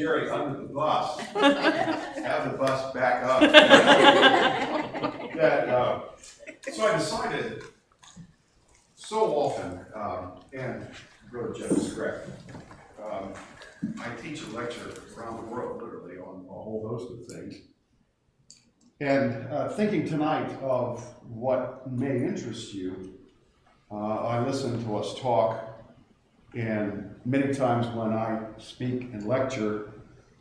Jerry under the bus, have the bus back up. So I decided so often, and Brother Jeff is correct, I teach a lecture around the world, literally, on a whole host of things. And thinking tonight of what may interest you, I listen to us talk, and many times when I speak and lecture,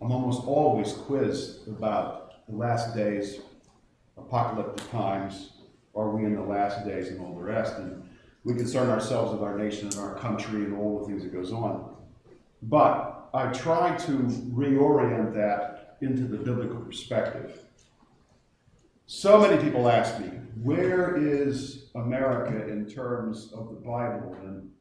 I'm almost always quizzed about the last days, apocalyptic times, are we in the last days, and all the rest. And we concern ourselves with our nation and our country and all the things that goes on. But I try to reorient that into the biblical perspective. So many people ask me, where is America in terms of the Bible and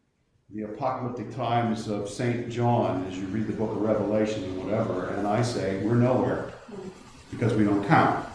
the apocalyptic times of St. John as you read the book of Revelation and whatever? And I say, we're nowhere, because we don't count.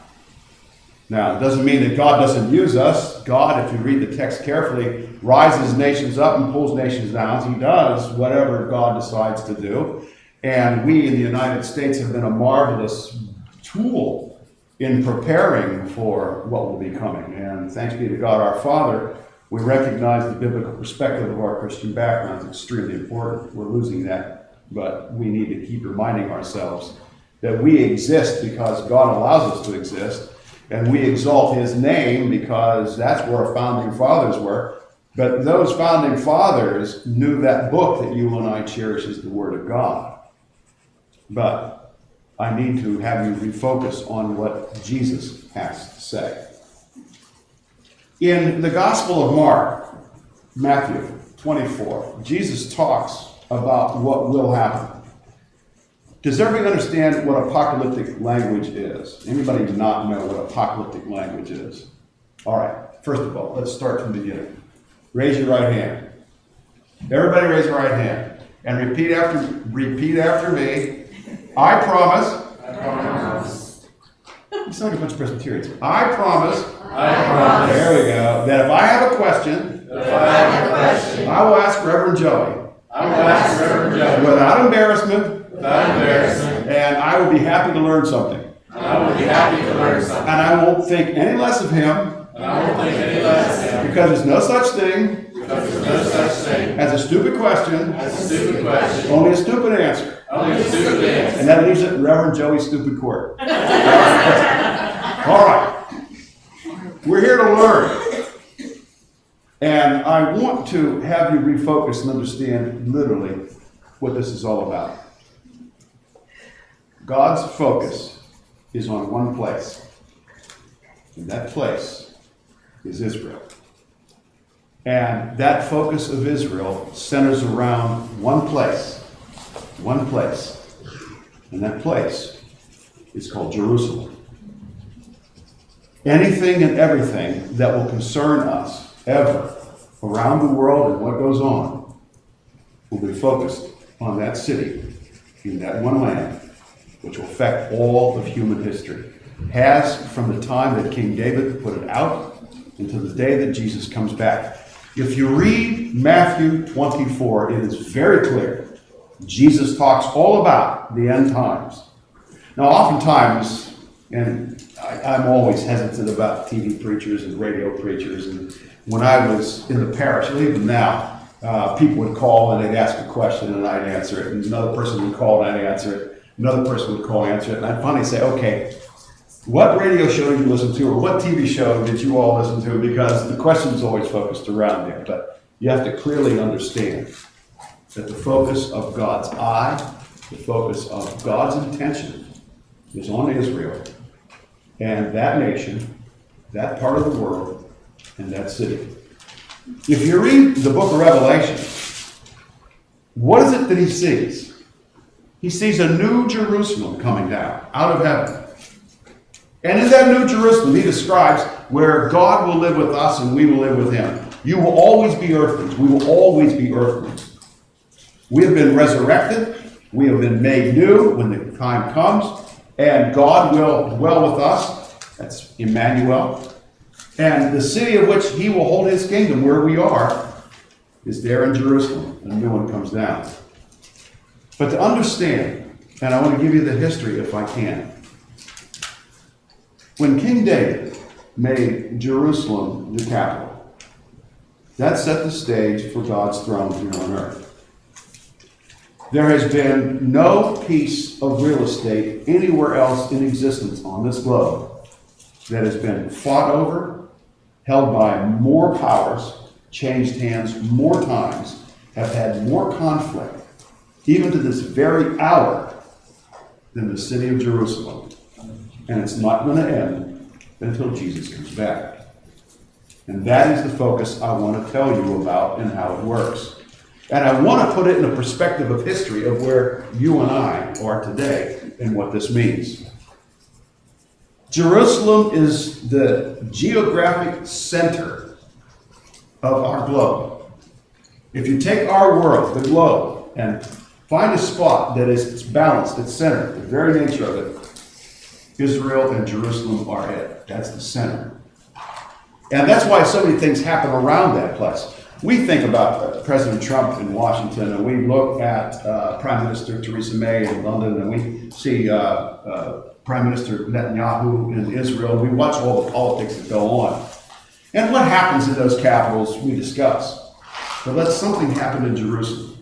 Now, it doesn't mean that God doesn't use us. God, if you read the text carefully, rises nations up and pulls nations down. He does whatever God decides to do. And we in the United States have been a marvelous tool in preparing for what will be coming. And thanks be to God our Father, we recognize the biblical perspective of our Christian background is extremely important. We're losing that, but we need to keep reminding ourselves that we exist because God allows us to exist. And we exalt his name because that's where our founding fathers were. But those founding fathers knew that book that you and I cherish is the Word of God. But I need to have you refocus on what Jesus has to say. In the Gospel of Mark, Matthew 24, Jesus talks about what will happen. Does everybody understand what apocalyptic language is? Anybody not know what apocalyptic language is? All right, first of all, let's start from the beginning. Raise your right hand. Everybody raise your right hand. And repeat after me. I promise. You sound like a bunch of Presbyterians. I promise. There we go. That if I have a question, I will ask Reverend Joey. Without embarrassment. And I will be happy to learn something. And I won't think any less of him. Because there's no such thing as a stupid question. Only a stupid answer. And that leaves it in Reverend Joey's stupid court. All right. We're here to learn. And I want to have you refocus and understand literally what this is all about. God's focus is on one place. And that place is Israel. And that focus of Israel centers around one place. One place. And that place is called Jerusalem. Anything and everything that will concern us ever around the world and what goes on will be focused on that city in that one land, which will affect all of human history. Has from the time that King David put it out until the day that Jesus comes back. If you read Matthew 24, it is very clear. Jesus talks all about the end times. Now, oftentimes, and I'm always hesitant about TV preachers and radio preachers, and when I was in the parish, even now, people would call and they'd ask a question and I'd answer it, and another person would call and I'd answer it. Another person would call and answer it, and I'd finally say, okay, what radio show did you listen to, or what TV show did you all listen to? Because the question is always focused around there. But you have to clearly understand that the focus of God's eye, the focus of God's intention is on Israel and that nation, that part of the world, and that city. If you read the book of Revelation, what is it that he sees? He sees a new Jerusalem coming down out of heaven. And in that new Jerusalem, he describes where God will live with us and we will live with him. You will always be earthlings. We will always be earthlings. We have been resurrected. We have been made new when the time comes. And God will dwell with us. That's Emmanuel. And the city of which he will hold his kingdom, where we are, is there in Jerusalem. And a new one comes down. But to understand And I want to give you the history if I can. When King David made Jerusalem the capital, that set the stage for God's throne here on earth. There has been no piece of real estate anywhere else in existence on this globe that has been fought over, held by more powers, changed hands more times, have had more conflict, even to this very hour, than the city of Jerusalem. And it's not going to end until Jesus comes back. And that is the focus I want to tell you about and how it works. And I want to put it in a perspective of history of where you and I are today and what this means. Jerusalem is the geographic center of our globe. If you take our world, the globe, and find a spot that is balanced, it's centered, the very nature of it, Israel and Jerusalem are it. That's the center. And that's why so many things happen around that place. We think about President Trump in Washington, and we look at Prime Minister Theresa May in London, and we see Prime Minister Netanyahu in Israel. We watch all the politics that go on. And what happens in those capitals, we discuss. But let something happen in Jerusalem.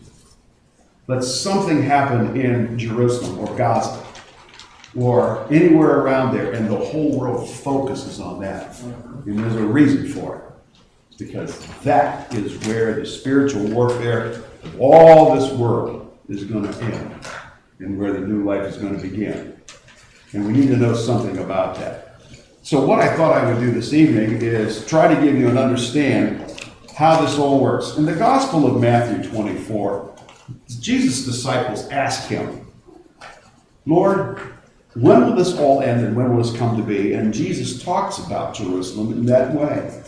Let something happen in Jerusalem or Gaza or anywhere around there, and the whole world focuses on that. And there's a reason for it. It's because that is where the spiritual warfare of all this world is going to end and where the new life is going to begin. And we need to know something about that. So what I thought I would do this evening is try to give you an understanding how this all works. In the Gospel of Matthew 24, Jesus' disciples ask him, Lord, when will this all end and when will this come to be? And Jesus talks about Jerusalem in that way.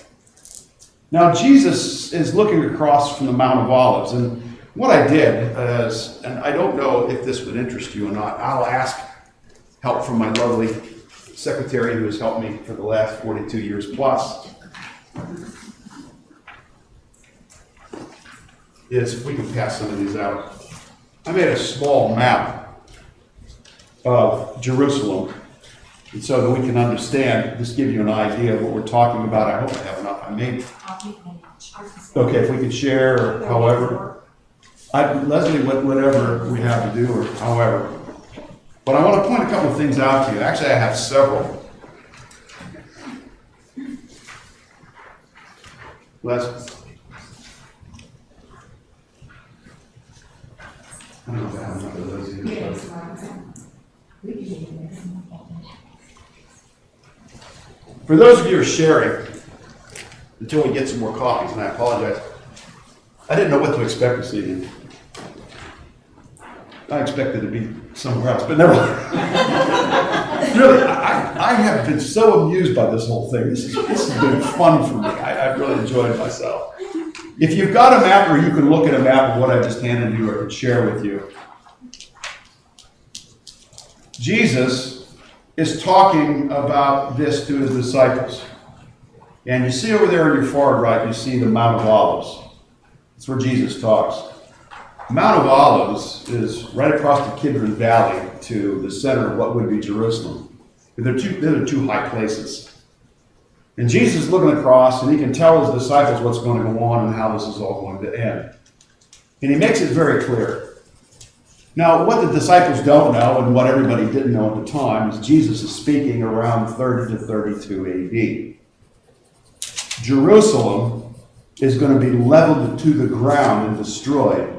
Now, Jesus is looking across from the Mount of Olives. And what I did is, and I don't know if this would interest you or not, I'll ask help from my lovely secretary who has helped me for the last 42 years plus. Is if we can pass some of these out. I made a small map of Jerusalem, and so that we can understand, just give you an idea of what we're talking about. I hope I have enough. I made. Okay, if we could share, or however. Leslie, whatever we have to do, or however. But I want to point a couple of things out to you. Actually, I have several. Leslie. I don't know if I have enough of those either. For those of you who are sharing, until we get some more coffees, and I apologize, I didn't know what to expect this evening. I expected to be somewhere else, but never mind. Really, I have been so amused by this whole thing. This has been fun for me. I've really enjoyed myself. If you've got a map, or you can look at a map of what I just handed you or can share with you, Jesus is talking about this to his disciples. And you see over there on your far right, you see the Mount of Olives. That's where Jesus talks. Mount of Olives is right across the Kidron Valley to the center of what would be Jerusalem. They're two high places. And Jesus is looking across, and he can tell his disciples what's going to go on and how this is all going to end. And he makes it very clear. Now, what the disciples don't know, and what everybody didn't know at the time, is Jesus is speaking around 30 to 32 AD. Jerusalem is going to be leveled to the ground and destroyed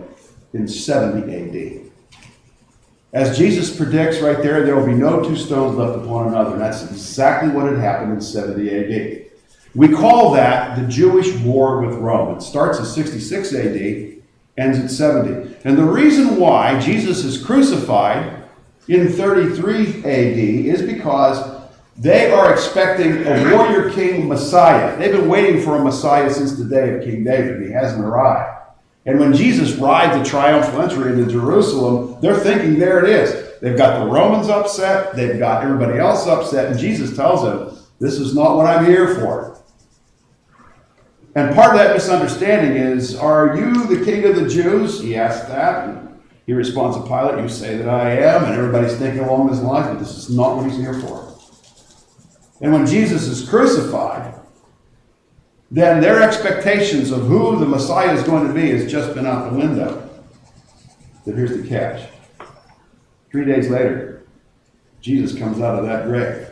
in 70 AD. As Jesus predicts right there will be no two stones left upon another. And that's exactly what had happened in 70 AD. We call that the Jewish War with Rome. It starts in 66 AD, ends at 70. And the reason why Jesus is crucified in 33 AD is because they are expecting a warrior king Messiah. They've been waiting for a Messiah since the day of King David. He hasn't arrived. And when Jesus rides the triumphal entry into Jerusalem, they're thinking, there it is. They've got the Romans upset. They've got everybody else upset. And Jesus tells them, this is not what I'm here for. And part of that misunderstanding is, are you the king of the Jews? He asked that. He responds to Pilate, "You say that I am," and everybody's thinking along those lines, but this is not what he's here for. And when Jesus is crucified, then their expectations of who the Messiah is going to be has just been out the window. But here's the catch. 3 days later, Jesus comes out of that grave.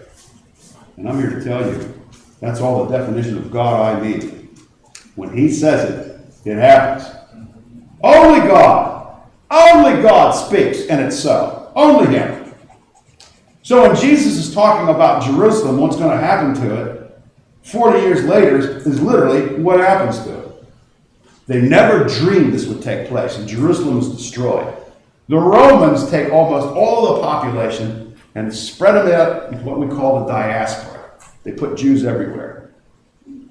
And I'm here to tell you, that's all the definition of God I need. When he says it, it happens. Only God speaks, and it's so. Only him. So when Jesus is talking about Jerusalem, what's going to happen to it, 40 years later is literally what happens to it. They never dreamed this would take place, and Jerusalem was destroyed. The Romans take almost all the population and spread them out into what we call the diaspora. They put Jews everywhere.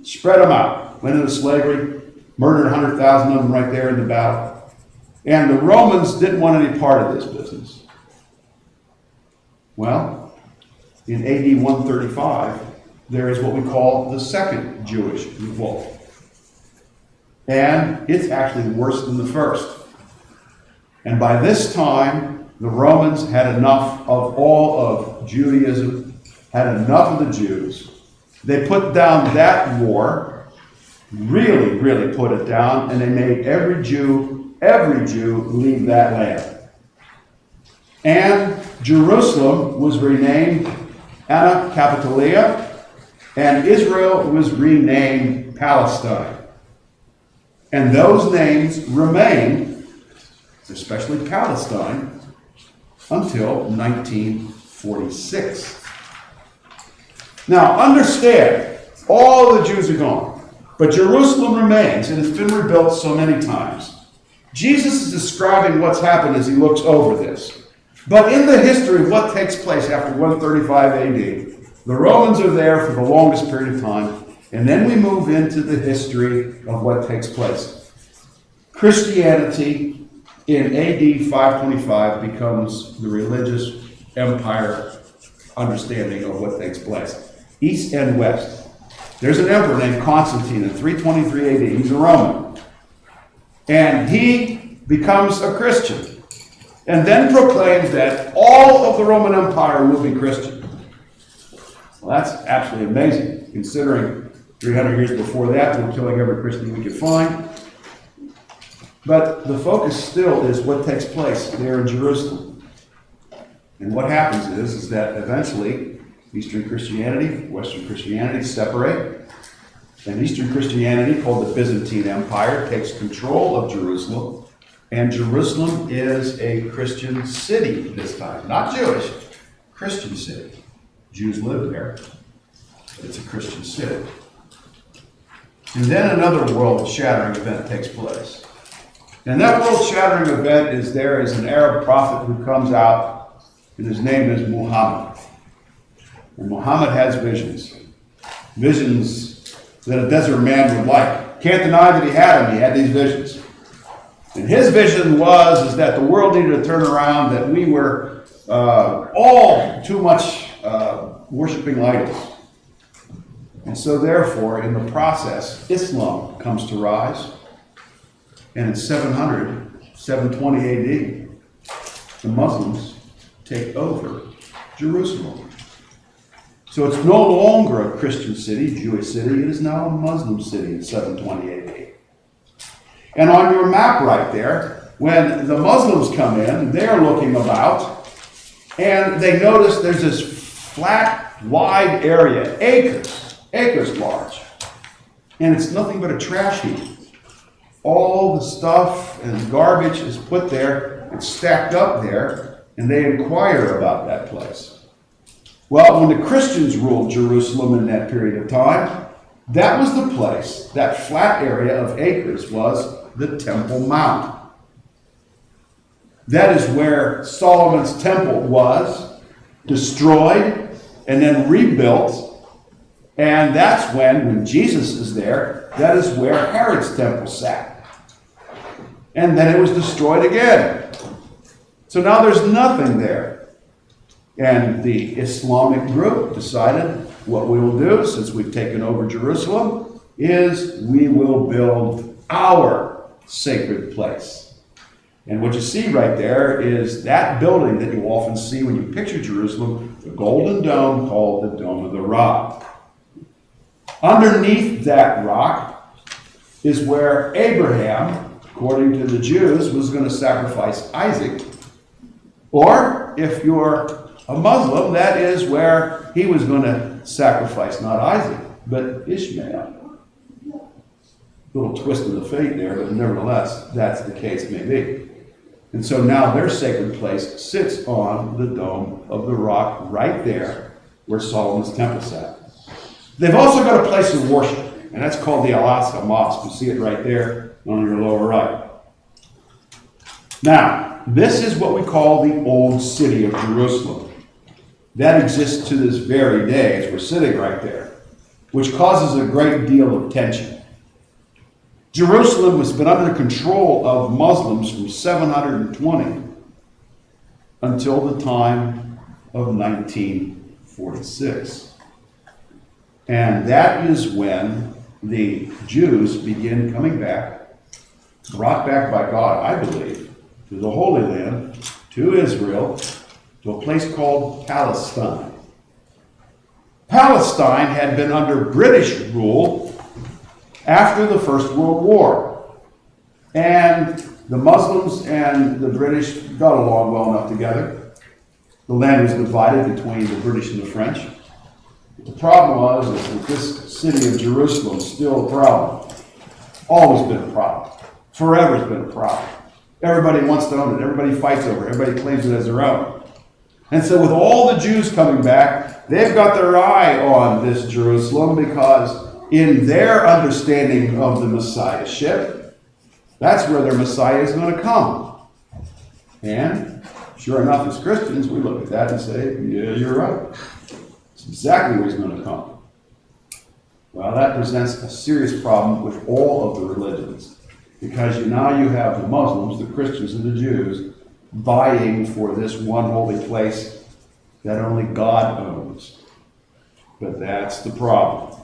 Spread them out. Went into slavery, murdered 100,000 of them right there in the battle. And the Romans didn't want any part of this business. Well, in AD 135, there is what we call the Second Jewish Revolt. And it's actually worse than the first. And by this time, the Romans had enough of all of Judaism, had enough of the Jews. They put down that war, really, really put it down, and they made every Jew leave that land. And Jerusalem was renamed Anna Capitolia, and Israel was renamed Palestine. And those names remained, especially Palestine, until 1946. Now, understand, all the Jews are gone, but Jerusalem remains, and it's been rebuilt so many times. Jesus is describing what's happened as he looks over this. But in the history of what takes place after 135 AD, the Romans are there for the longest period of time, and then we move into the history of what takes place. Christianity in AD 525 becomes the religious empire understanding of what takes place. East and West. There's an emperor named Constantine in 323 AD. He's a Roman. And he becomes a Christian. And then proclaims that all of the Roman Empire will be Christian. Well, that's absolutely amazing, considering 300 years before that, we're killing every Christian we could find. But the focus still is what takes place there in Jerusalem. And what happens is that eventually Eastern Christianity, Western Christianity separate. And Eastern Christianity, called the Byzantine Empire, takes control of Jerusalem. And Jerusalem is a Christian city this time. Not Jewish, Christian city. Jews live there, but it's a Christian city. And then another world-shattering event takes place. And that world-shattering event is there is an Arab prophet who comes out, and his name is Muhammad. And Muhammad has visions. Visions that a desert man would like. Can't deny that he had them. He had these visions. And his vision is that the world needed to turn around, that we were all too much worshiping idols. And so therefore, in the process, Islam comes to rise. And in 720 AD, the Muslims take over Jerusalem. So it's no longer a Christian city, Jewish city. It is now a Muslim city in 720 AD. And on your map right there, when the Muslims come in, they're looking about, and they notice there's this flat, wide area, acres large. And it's nothing but a trash heap. All the stuff and garbage is put there, it's stacked up there, and they inquire about that place. Well, when the Christians ruled Jerusalem in that period of time, that was the place, that flat area of acres was the Temple Mount. That is where Solomon's temple was destroyed and then rebuilt. And that's when Jesus is there, that is where Herod's temple sat. And then it was destroyed again. So now there's nothing there. And the Islamic group decided what we will do, since we've taken over Jerusalem, is we will build our sacred place. And what you see right there is that building that you often see when you picture Jerusalem, the golden dome called the Dome of the Rock. Underneath that rock is where Abraham, according to the Jews, was going to sacrifice Isaac. Or, if you're a Muslim, that is where he was going to sacrifice not Isaac, but Ishmael. Little twist of the fate there, but nevertheless, that's the case may be. And so now their sacred place sits on the Dome of the Rock right there where Solomon's temple sat. They've also got a place of worship, and that's called the Al-Aqsa Mosque. You see it right there on your lower right. Now, this is what we call the Old City of Jerusalem. That exists to this very day as we're sitting right there, which causes a great deal of tension. Jerusalem has been under control of Muslims from 720 until the time of 1946. And that is when the Jews begin coming back, brought back by God, I believe, to the Holy Land, to Israel, to a place called Palestine. Palestine had been under British rule after the First World War. And the Muslims and the British got along well enough together. The land was divided between the British and the French. The problem was that this city of Jerusalem is still a problem. Always been a problem. Forever has been a problem. Everybody wants to own it. Everybody fights over it. Everybody claims it as their own. And so with all the Jews coming back, they've got their eye on this Jerusalem because in their understanding of the Messiahship, that's where their Messiah is going to come. And sure enough, as Christians, we look at that and say, yeah, you're right. It's exactly where he's going to come. Well, that presents a serious problem with all of the religions. Because now you have the Muslims, the Christians, and the Jews vying for this one holy place that only God owns. But that's the problem.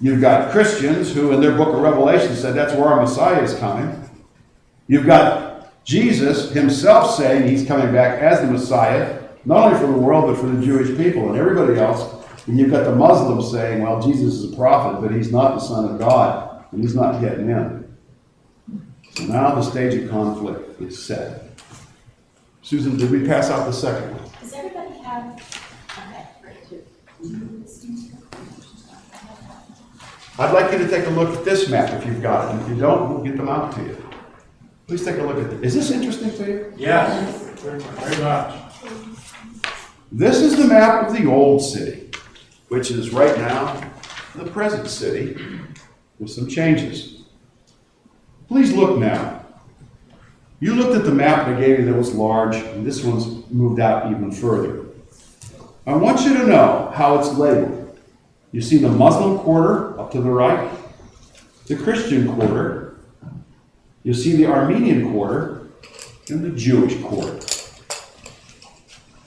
You've got Christians who in their book of Revelation said that's where our Messiah is coming. You've got Jesus himself saying he's coming back as the Messiah, not only for the world, but for the Jewish people and everybody else. And you've got the Muslims saying, well, Jesus is a prophet, but he's not the Son of God, and he's not getting in. So now the stage of conflict is set. Susan, did we pass out the second one? Does everybody have? Okay, great. I'd like you to take a look at this map if you've got it. And if you don't, we'll get them out to you. Please take a look at this. Is this interesting to you? Yes, very much. This is the map of the old city, which is right now the present city with some changes. Please look now. You looked at the map I gave you that was large, and this one's moved out even further. I want you to know how it's labeled. You see the Muslim quarter up to the right, the Christian quarter, you see the Armenian quarter, and the Jewish quarter.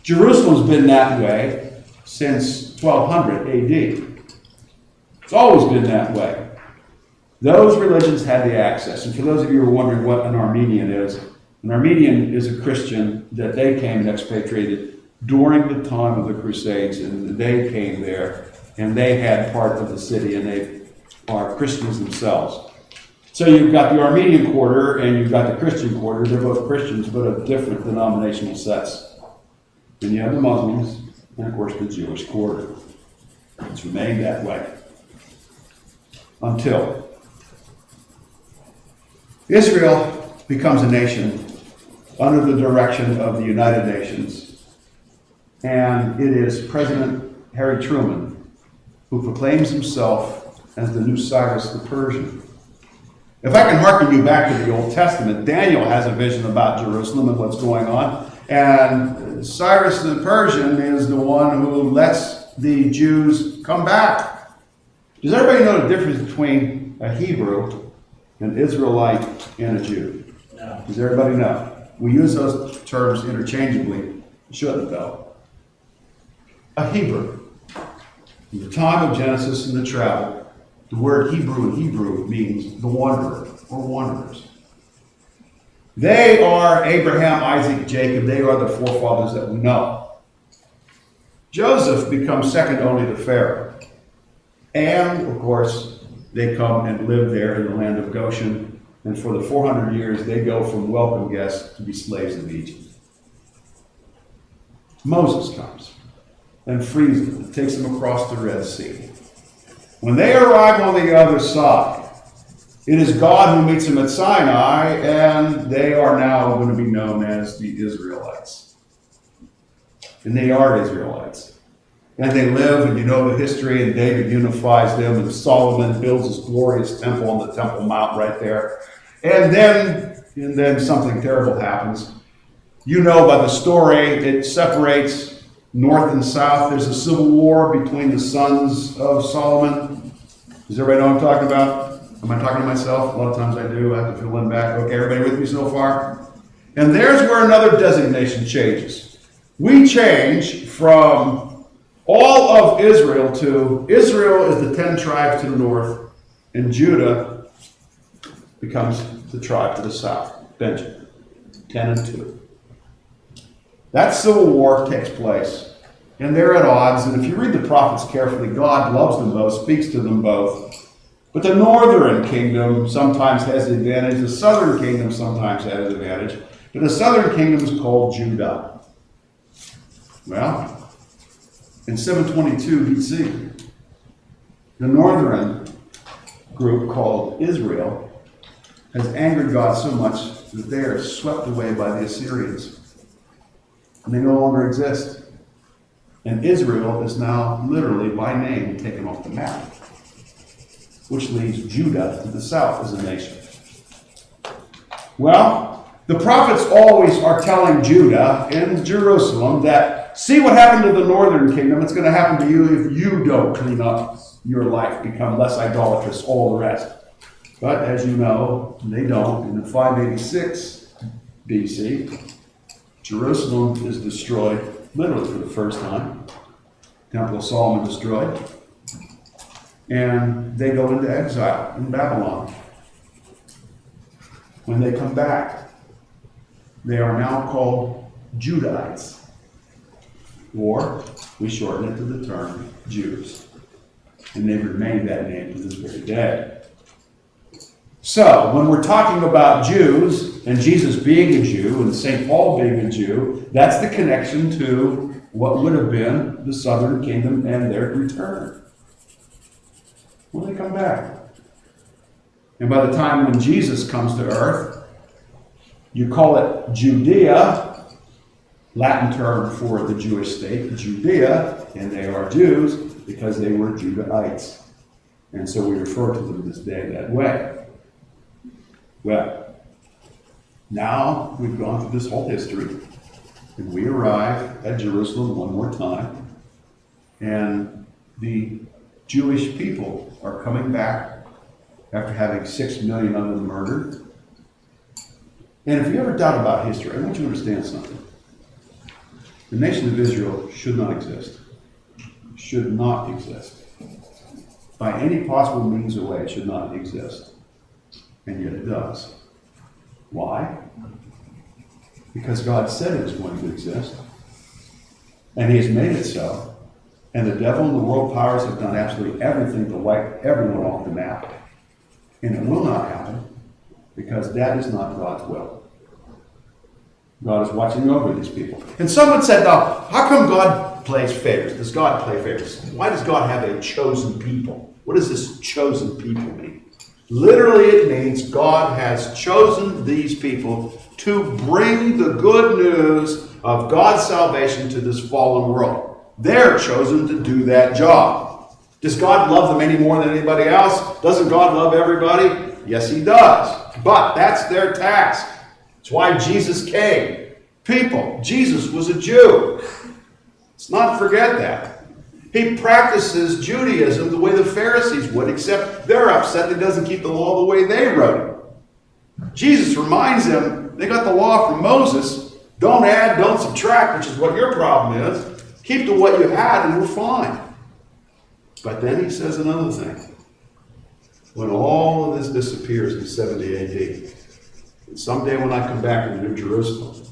Jerusalem's been that way since 1200 AD. It's always been that way. Those religions had the access. And for those of you who are wondering what an Armenian is a Christian that they came and expatriated during the time of the Crusades, and they came there, and they had part of the city, and they are Christians themselves. So you've got the Armenian quarter, and you've got the Christian quarter. They're both Christians, but of different denominational sets. Then you have the Muslims, and of course the Jewish quarter. It's remained that way. Until Israel becomes a nation under the direction of the United Nations, and it is President Harry Truman who proclaims himself as the new Cyrus the Persian. If I can hearken you back to the Old Testament, Daniel has a vision about Jerusalem and what's going on, and Cyrus the Persian is the one who lets the Jews come back. Does everybody know the difference between a Hebrew, an Israelite, and a Jew? No. Does everybody know? We use those terms interchangeably. Shouldn't, though. A Hebrew. In the time of Genesis and the travel, the word Hebrew in Hebrew means the wanderer or wanderers. They are Abraham, Isaac, Jacob. They are the forefathers that we know. Joseph becomes second only to Pharaoh. And, of course, they come and live there in the land of Goshen. And for the 400 years, they go from welcome guests to be slaves of Egypt. Moses comes and frees them, takes them across the Red Sea. When they arrive on the other side, it is God who meets them at Sinai, and they are now going to be known as the Israelites. And they are Israelites. And they live, and you know the history, and David unifies them, and Solomon builds his glorious temple on the Temple Mount right there. And then something terrible happens. You know by the story, it separates north and south. There's a civil war between the sons of Solomon. Does everybody know what I'm talking about? Am I talking to myself? A lot of times I do. I have to fill in back. Okay, everybody with me so far? And there's where another designation changes. We change from all of Israel to Israel is the 10 tribes to the north, and Judah becomes the tribe to the south, Benjamin, 10 and 2. That civil war takes place, and they're at odds. And if you read the prophets carefully, God loves them both, speaks to them both. But the northern kingdom sometimes has the advantage. The southern kingdom sometimes has the advantage. But the southern kingdom is called Judah. Well, in 722 BC, the northern group called Israel has angered God so much that they are swept away by the Assyrians. And they no longer exist. And Israel is now literally by name taken off the map, which leaves Judah to the south as a nation. Well, the prophets always are telling Judah and Jerusalem that, see what happened to the northern kingdom, it's going to happen to you if you don't clean up your life, become less idolatrous, all the rest. But as you know, they don't. In 586 BC, Jerusalem is destroyed, literally for the first time. Temple of Solomon destroyed. And they go into exile in Babylon. When they come back, they are now called Judahites. Or, we shorten it to the term Jews. And they've remained that name to this very day. So, when we're talking about Jews, and Jesus being a Jew, and St. Paul being a Jew, that's the connection to what would have been the southern kingdom and their return. When they come back. And by the time when Jesus comes to earth, you call it Judea, Latin term for the Jewish state, Judea, and they are Jews because they were Judahites. And so we refer to them this day that way. Well, now we've gone through this whole history, and we arrive at Jerusalem one more time, and the Jewish people are coming back after having 6 million of them murdered. And if you ever doubt about history, I want you to understand something. The nation of Israel should not exist. Should not exist. By any possible means or way, it should not exist. And yet it does. Why? Because God said it was going to exist. And He has made it so. And the devil and the world powers have done absolutely everything to wipe everyone off the map. And it will not happen because that is not God's will. God is watching over these people. And someone said, now, how come God plays favorites? Does God play favorites? Why does God have a chosen people? What does this chosen people mean? Literally, it means God has chosen these people to bring the good news of God's salvation to this fallen world. They're chosen to do that job. Does God love them any more than anybody else? Doesn't God love everybody? Yes, He does. But that's their task. That's why Jesus came. People, Jesus was a Jew. Let's not forget that. He practices Judaism the way the Pharisees would, except they're upset that He doesn't keep the law the way they wrote it. Jesus reminds them, they got the law from Moses. Don't add, don't subtract, which is what your problem is. Keep to what you had and we're fine. But then He says another thing. When all of this disappears in 70 AD, And someday when I come back to the New Jerusalem,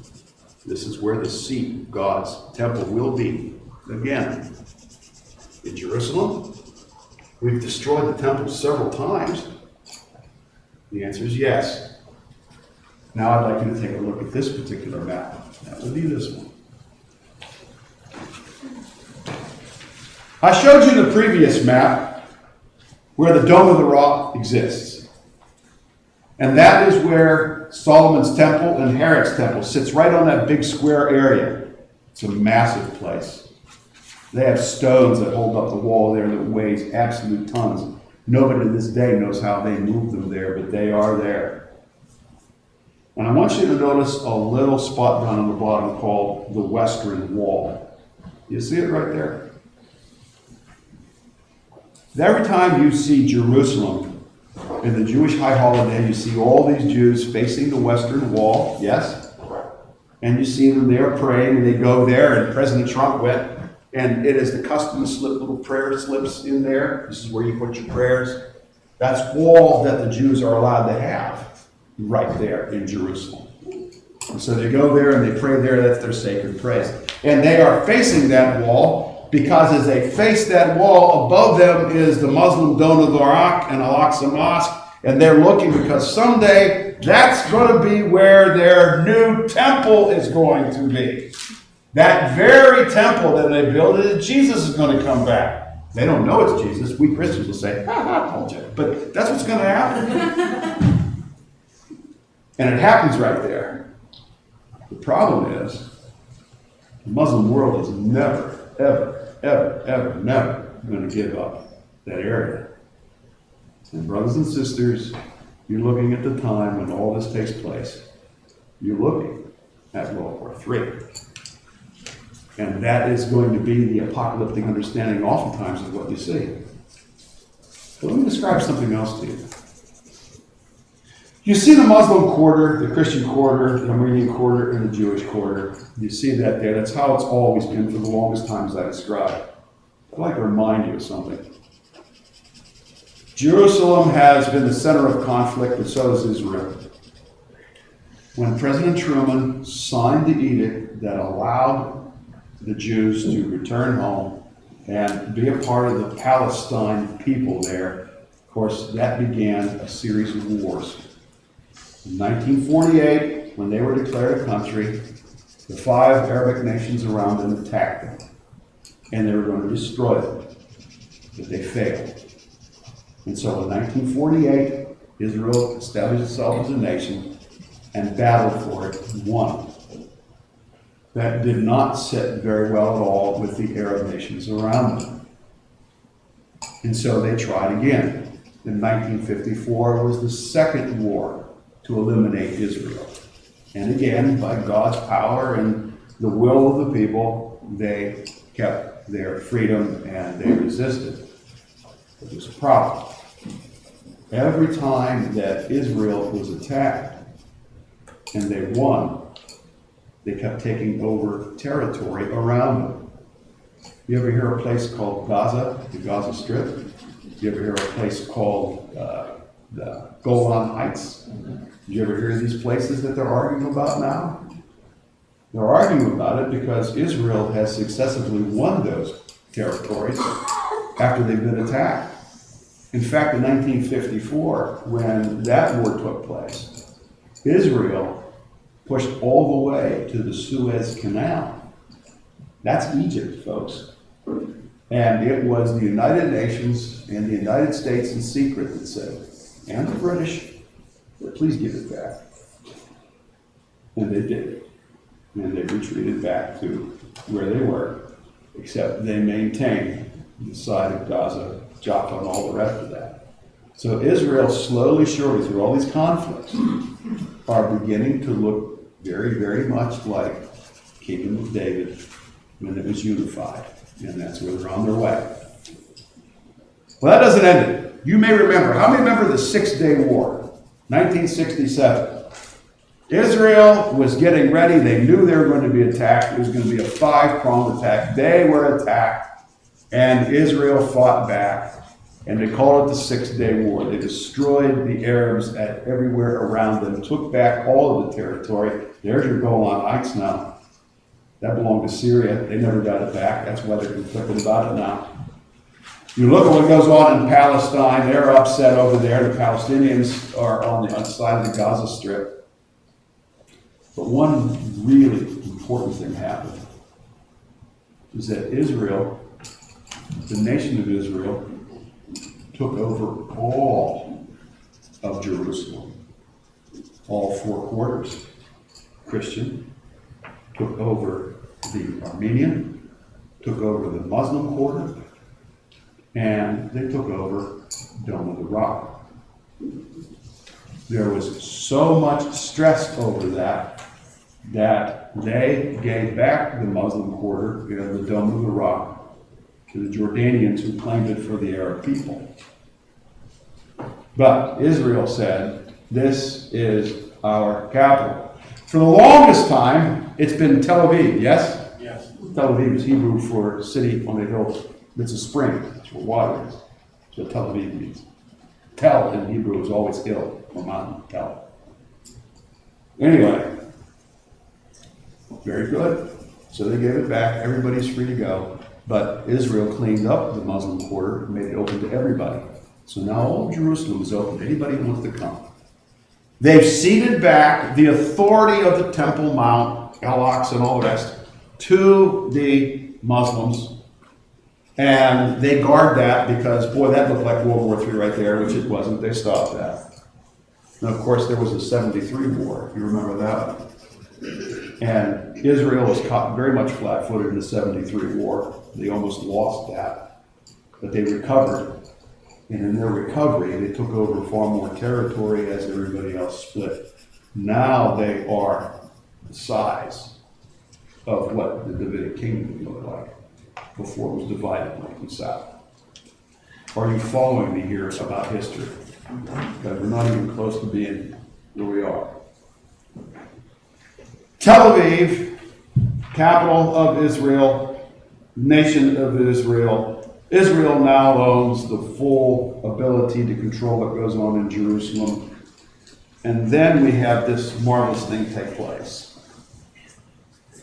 this is where the seat of God's temple will be again. In Jerusalem, we've destroyed the temple several times. The answer is yes. Now I'd like you to take a look at this particular map. That would be this one. I showed you the previous map where the Dome of the Rock exists. And that is where Solomon's temple and Herod's temple sits, right on that big square area. It's a massive place. They have stones that hold up the wall there that weighs absolute tons. Nobody to this day knows how they moved them there, but they are there. And I want you to notice a little spot down on the bottom called the Western Wall. You see it right there? Every time you see Jerusalem in the Jewish high holiday, you see all these Jews facing the Western Wall, yes? And you see them there praying, and they go there, and President Trump went, and it is the custom to slip little prayer slips in there. This is where you put your prayers. That's all that the Jews are allowed to have right there in Jerusalem. And so they go there and they pray there. That's their sacred place. And they are facing that wall because as they face that wall, above them is the Muslim Dome of the Rock and Al-Aqsa Mosque. And they're looking because someday that's going to be where their new temple is going to be. That very temple that they built, Jesus is going to come back. They don't know it's Jesus. We Christians will say, I told you. But that's what's going to happen. And it happens right there. The problem is, the Muslim world is never, ever, ever, ever, never going to give up that area. And brothers and sisters, you're looking at the time when all this takes place. You're looking at World War III. And that is going to be the apocalyptic understanding oftentimes of what you see. But let me describe something else to you. You see the Muslim quarter, the Christian quarter, the Armenian quarter, and the Jewish quarter. You see that there. That's how it's always been for the longest time, as I described. I'd like to remind you of something. Jerusalem has been the center of conflict, but so has Israel. When President Truman signed the edict that allowed the Jews to return home and be a part of the Palestine people there, of course, that began a series of wars. In 1948, when they were declared a country, the 5 Arabic nations around them attacked them, and they were going to destroy them, but they failed. And so in 1948, Israel established itself as a nation and battled for it and won. That did not sit very well at all with the Arab nations around them. And so they tried again. In 1954 was the second war to eliminate Israel. And again, by God's power and the will of the people, they kept their freedom and they resisted. But there's a problem. Every time that Israel was attacked and they won, they kept taking over territory around them. You ever hear a place called Gaza, the Gaza Strip? You ever hear a place called the Golan Heights? Did you ever hear these places that they're arguing about now? They're arguing about it because Israel has successively won those territories after they've been attacked. In fact, in 1954, when that war took place, Israel pushed all the way to the Suez Canal. That's Egypt, folks. And it was the United Nations and the United States in secret that said, and the British, please give it back. And they did. And they retreated back to where they were, except they maintained the side of Gaza, Jaffa, and all the rest of that. So Israel, slowly, surely, through all these conflicts, are beginning to look very, very much like Kingdom of David when it was unified. And that's where they're on their way. Well, that doesn't end it. You may remember. How many remember the 6-Day War? 1967. Israel was getting ready. They knew they were going to be attacked. It was going to be a 5-pronged attack. They were attacked, and Israel fought back. And they called it the 6-Day War. They destroyed the Arabs everywhere around them, took back all of the territory. There's your Golan Heights now. That belonged to Syria. They never got it back. That's why they're conflicted about it now. You look at what goes on in Palestine. They're upset over there. The Palestinians are on the outside of the Gaza Strip. But one really important thing happened is that Israel, the nation of Israel, took over all of Jerusalem, all 4 quarters. Christian, took over the Armenian, took over the Muslim quarter, and they took over Dome of the Rock. There was so much stress over that they gave back the Muslim quarter, the Dome of the Rock, to the Jordanians who claimed it for the Arab people. But Israel said, this is our capital. For the longest time, it's been Tel Aviv, yes? Yes. Tel Aviv is Hebrew for city on a hill that's a spring. That's where water is. That's what Tel Aviv means. Tel in Hebrew is always hill or mountain, Tel. Anyway, very good. So they gave it back. Everybody's free to go. But Israel cleaned up the Muslim quarter and made it open to everybody. So now all of Jerusalem is open to anybody who wants to come. They've ceded back the authority of the Temple Mount, Al-Aqsa and all the rest, to the Muslims. And they guard that because, boy, that looked like World War III right there, which it wasn't. They stopped that. And of course, there was the 73 war. You remember that? And Israel was caught very much flat-footed in the 73 war. They almost lost that. But they recovered. And in their recovery, they took over far more territory as everybody else split. Now they are the size of what the Davidic kingdom looked like before it was divided north and south. Are you following me here about history? Because we're not even close to being where we are. Tel Aviv, capital of Israel, nation of Israel. Israel now owns the full ability to control what goes on in Jerusalem. And then we have this marvelous thing take place.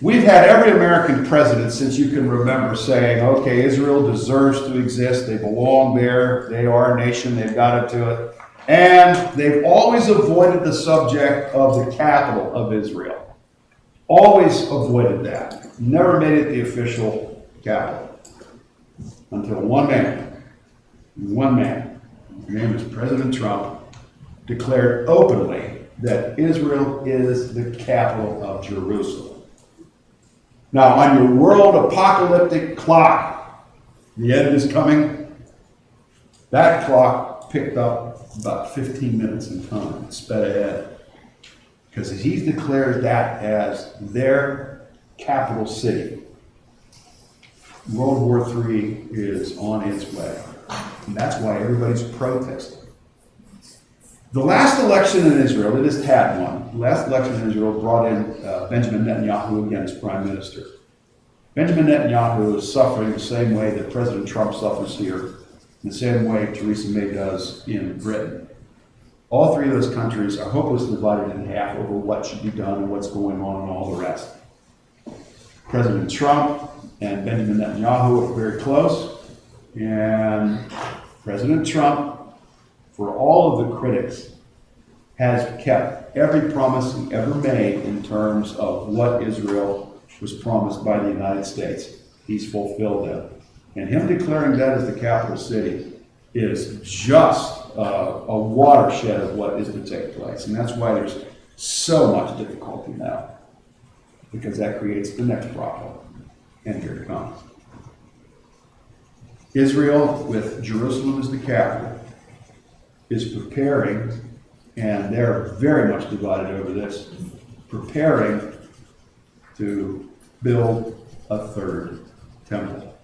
We've had every American president since you can remember saying, okay, Israel deserves to exist. They belong there. They are a nation. They've got to do it. And they've always avoided the subject of the capital of Israel. Always avoided that. Never made it the official capital. Until one man, his name is President Trump, declared openly that Israel is the capital of Jerusalem. Now, on your world apocalyptic clock, the end is coming. That clock picked up about 15 minutes in time, sped ahead. Because he's declared that as their capital city. World War III is on its way. And that's why everybody's protesting. The last election in Israel, they just had one. The last election in Israel brought in Benjamin Netanyahu again as prime minister. Benjamin Netanyahu is suffering the same way that President Trump suffers here, the same way Theresa May does in Britain. All 3 of those countries are hopelessly divided in half over what should be done and what's going on and all the rest. President Trump and Benjamin Netanyahu are very close, and President Trump, for all of the critics, has kept every promise he ever made in terms of what Israel was promised by the United States. He's fulfilled them. And him declaring that as the capital city is just a watershed of what is to take place. And that's why there's so much difficulty now, because that creates the next problem. And here it comes. Israel, with Jerusalem as the capital, is preparing, and they're very much divided over this, preparing to build a 3rd temple.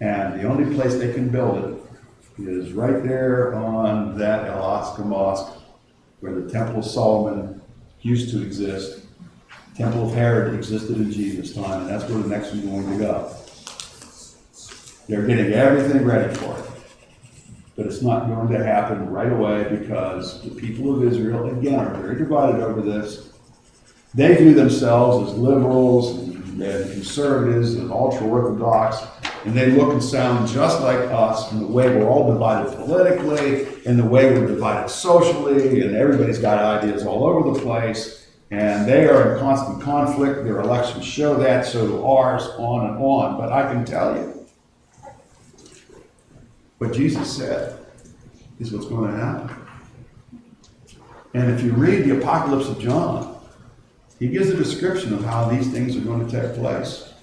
And the only place they can build it is right there on that Al-Aqsa Mosque, where the Temple of Solomon used to exist. Temple of Herod existed in Jesus' time, and that's where the next one's going to go. They're getting everything ready for it. But it's not going to happen right away because the people of Israel, again, are very divided over this. They view themselves as liberals and conservatives and ultra-Orthodox, and they look and sound just like us in the way we're all divided politically, in the way we're divided socially, and everybody's got ideas all over the place, and they are in constant conflict. Their elections show that, so do ours, on and on. But I can tell you, what Jesus said is what's going to happen. And if you read the Apocalypse of John, he gives a description of how these things are going to take place.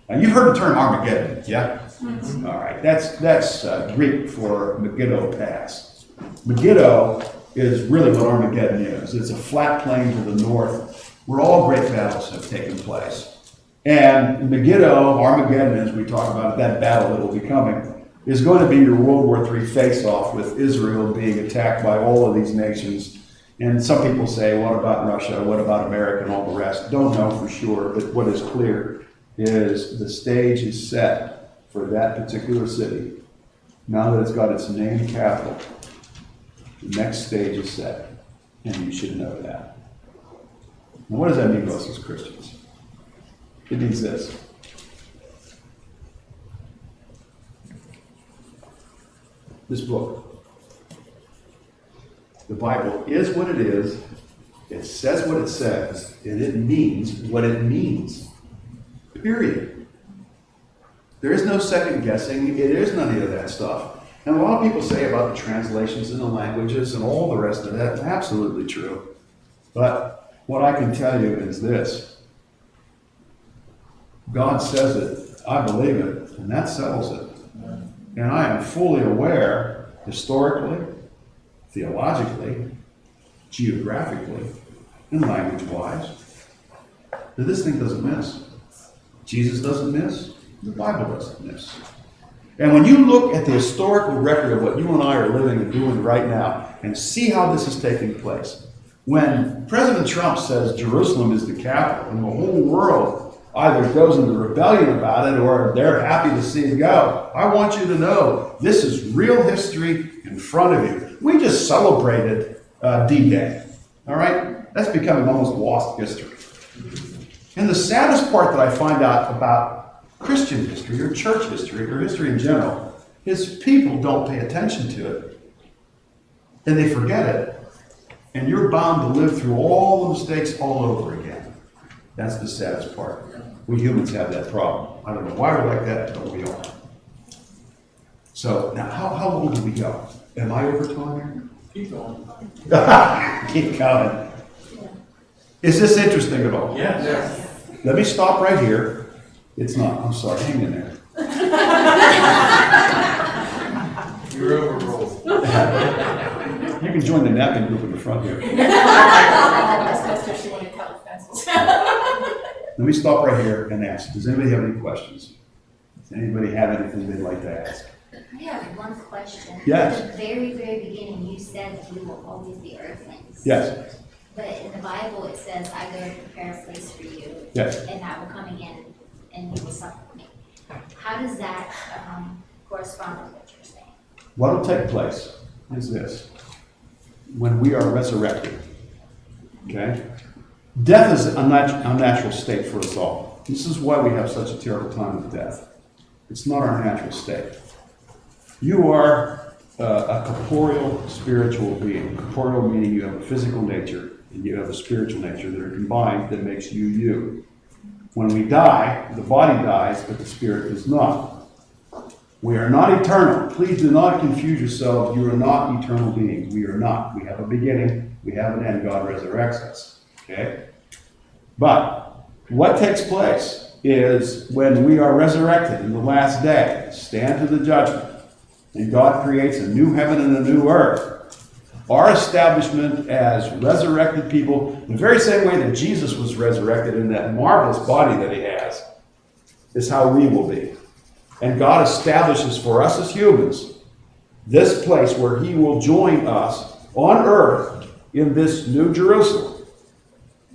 Now, you've heard the term Armageddon, yeah? Mm-hmm. All right, that's Greek for Megiddo Pass. Megiddo is really what Armageddon is. It's a flat plain to the north where all great battles have taken place. And Megiddo, Armageddon, as we talk about it, that battle that will be coming, is going to be your World War III face-off with Israel being attacked by all of these nations. And some people say, what about Russia? What about America and all the rest? Don't know for sure, but what is clear is the stage is set for that particular city. Now that it's got its named capital, the next stage is set, and you should know that. Now, what does that mean to us as Christians? It means this. This book, the Bible, is what it is, it says what it says, and it means what it means. Period. There is no second guessing. It is none of that stuff. And a lot of people say about the translations and the languages and all the rest of that. Absolutely true. But what I can tell you is this. God says it. I believe it. And that settles it. And I am fully aware, historically, theologically, geographically, and language-wise, that this thing doesn't miss. Jesus doesn't miss. The Bible doesn't miss. And when you look at the historical record of what you and I are living and doing right now, and see how this is taking place, when President Trump says Jerusalem is the capital, and the whole world either goes into rebellion about it or they're happy to see it go, I want you to know this is real history in front of you. We just celebrated D-Day. All right? That's becoming almost lost history. And the saddest part that I find out about Christian history or church history or history in general is people don't pay attention to it. And they forget it. And you're bound to live through all the mistakes all over again. That's the saddest part. We humans have that problem. I don't know why we're like that, but we are. So, now, how long do we go? Am I over time here? Keep going. Keep going. Is this interesting at all? Yes. Let me stop right here. It's not. I'm sorry. Hang in there. You're overruled. You can join the napping group in the front here. Let me stop right here and ask, does anybody have any questions? Does anybody have anything they'd like to ask? I have one question. Yes. At the very, very beginning, you said that we will always be earthlings. Yes. But in the Bible, it says, I go to prepare a place for you. Yes. And I will come again, and you will sup with me. How does that correspond with what you're saying? What will take place is this. When we are resurrected, okay? Death is a unnatural state for us all. This is why we have such a terrible time with death. It's not our natural state. You are a corporeal, spiritual being. Corporeal meaning you have a physical nature and you have a spiritual nature that are combined that makes you you. When we die, the body dies, but the spirit does not. We are not eternal. Please do not confuse yourselves. You are not eternal beings. We are not. We have a beginning. We have an end. God resurrects us. Okay? But what takes place is when we are resurrected in the last day, stand to the judgment, and God creates a new heaven and a new earth. Our establishment as resurrected people, the very same way that Jesus was resurrected in that marvelous body that he has, is how we will be. And God establishes for us as humans this place where he will join us on earth in this new Jerusalem.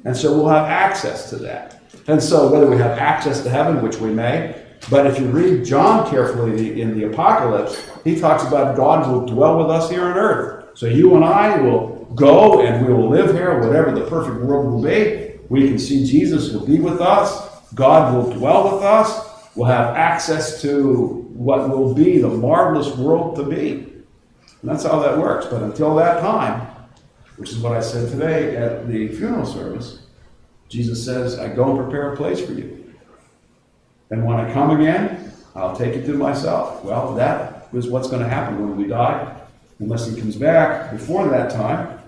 And so we'll have access to that. And so whether we have access to heaven, which we may, But if you read John carefully in the Apocalypse, he talks about God will dwell with us here on earth. So you and I will go and we will live here, whatever the perfect world will be. We can see Jesus will be with us. God will dwell with us. We'll have access to what will be the marvelous world to be. And that's how that works. But until that time, which is what I said today at the funeral service, Jesus says, I go and prepare a place for you. And when I come again, I'll take you to myself. Well, that is what's going to happen when we die, unless he comes back before that time.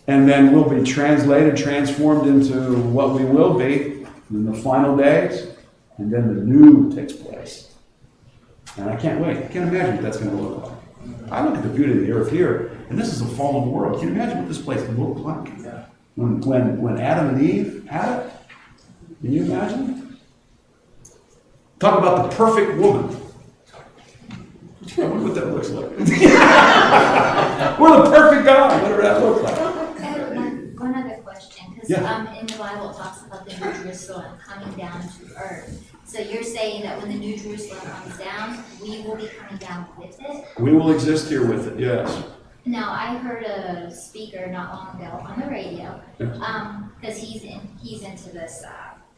And then we'll be translated, transformed into what we will be in the final days. And then the new takes place. And I can't wait. I can't imagine what that's going to look like. I look at the beauty of the earth here, and this is a fallen world. Can you imagine what this place looked like? When Adam and Eve had it? Can you imagine? Talk about the perfect woman. I wonder what that looks like. We're the perfect God. What does that look like? One other question, because Yeah. in the Bible it talks about the New Jerusalem coming down to earth. So you're saying that when the New Jerusalem comes down, we will be coming down with it? We will exist here with it, yes. Now, I heard a speaker not long ago on the radio, because he's into this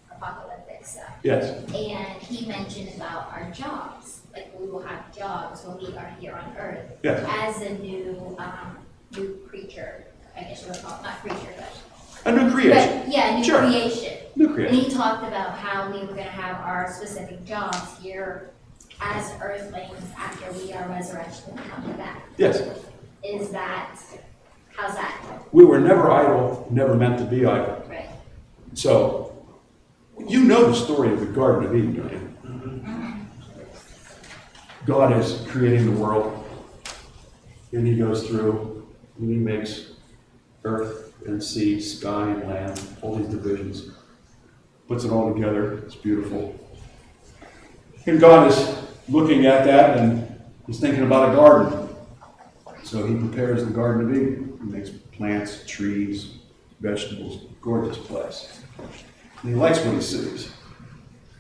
apocalyptic stuff. Yes. And he mentioned about our jobs, like we will have jobs when we are here on earth. Yes. As a new creature, I guess you would call it, not creature, but. A new creation. But, yeah, new Sure. creation. New And creation. he talked about how we were gonna have our specific jobs here as earthlings after we are resurrected and come back. Yes. Is that, how's that? We were never idle, never meant to be idle. Right. So, you know the story of the Garden of Eden, don't you? God is creating the world, and he goes through, and he makes earth and sea, sky and land, all these divisions. Puts it all together, it's beautiful. And God is looking at that, and he's thinking about a garden. So he prepares the Garden of Eden. He makes plants, trees, vegetables, gorgeous place. And he likes what he sees.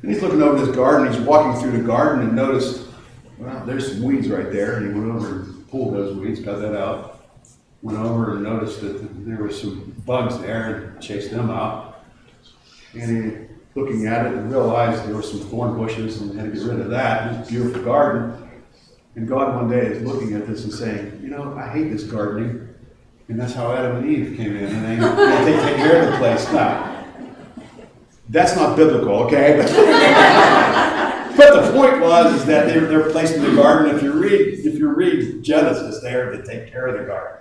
And he's looking over this garden, he's walking through the garden and noticed, well, there's some weeds right there. And he went over and pulled those weeds, got that out. Went over and noticed that there were some bugs there and chased them out. And he, looking at it, and realized there were some thorn bushes and had to get rid of that. It was a beautiful garden. And God one day is looking at this and saying, you know, I hate this gardening. And that's how Adam and Eve came in, and they take care of the place. Now, that's not biblical, okay? But the point was is that they're placed in the garden. If you read Genesis, they are to take care of the garden.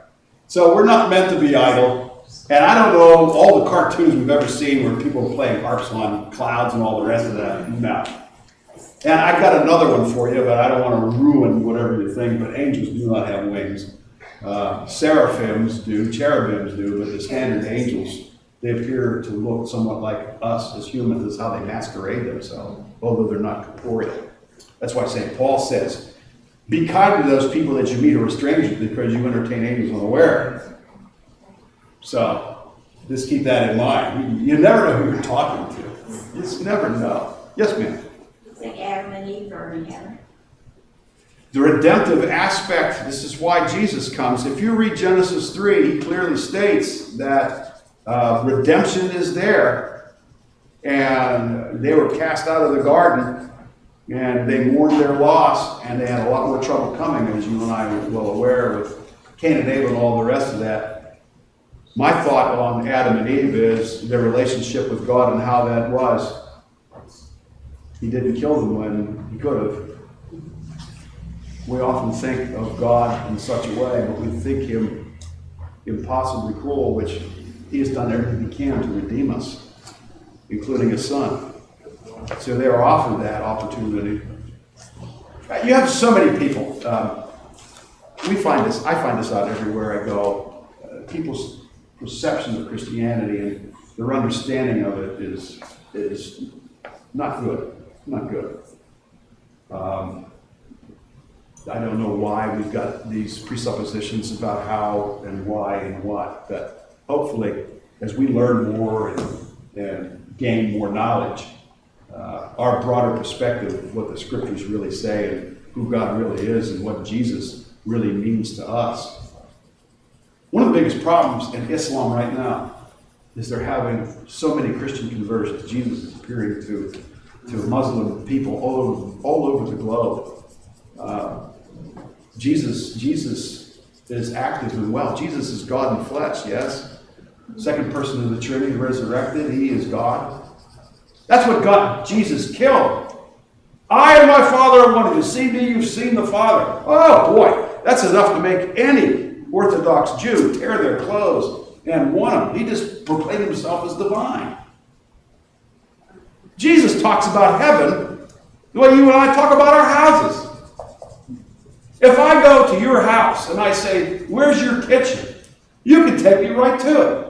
So we're not meant to be idle. And I don't know all the cartoons we've ever seen where people are playing harps on clouds and all the rest of that. No. And I got another one for you, but I don't want to ruin whatever you think. But angels do not have wings. Seraphims do, cherubims do, but the standard angels, they appear to look somewhat like us as humans. That's how they masquerade themselves, although they're not corporeal. That's why St. Paul says, be kind to those people that you meet who are strangers because you entertain angels unaware. So, just keep that in mind. You never know who you're talking to. You just never know. Yes, ma'am? It's like Adam and Eve are in heaven. The redemptive aspect, this is why Jesus comes. If you read Genesis 3, he clearly states that redemption is there. And they were cast out of the garden, and they mourned their loss, and they had a lot more trouble coming, as you and I are well aware, with Cain and Abel and all the rest of that. My thought on Adam and Eve is their relationship with God and how that was. He didn't kill them when he could have. We often think of God in such a way, but we think him impossibly cruel, which he has done everything he can to redeem us, including his son. So they are offered that opportunity. You have so many people. I find this out everywhere I go. People's perception of Christianity and their understanding of it is not good. Not good. I don't know why we've got these presuppositions about how and why and what, but hopefully as we learn more and gain more knowledge, our broader perspective of what the scriptures really say and who God really is and what Jesus really means to us. One of the biggest problems in Islam right now is they're having so many Christian conversions. Jesus is appearing to Muslim people all over the globe. Jesus is active and well. Jesus is God in flesh, yes. Second person of the Trinity, resurrected. He is God. That's what Jesus killed. I and my Father are one. If you've seen me, you've seen the Father. Oh boy, that's enough to make any Orthodox Jew tear their clothes and want him. He just proclaimed himself as divine. Jesus talks about heaven the way you and I talk about our houses. If I go to your house and I say, where's your kitchen? You can take me right to it.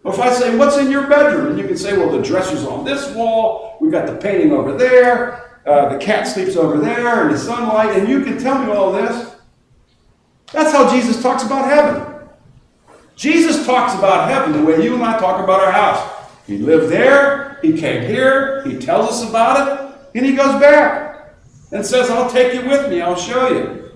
Or if I say, what's in your bedroom? And you can say, well, the dresser's on this wall. We've got the painting over there. The cat sleeps over there in the sunlight. And you can tell me all this. That's how Jesus talks about heaven. Jesus talks about heaven the way you and I talk about our house. He lived there. He came here. He tells us about it. And he goes back and says, I'll take you with me. I'll show you.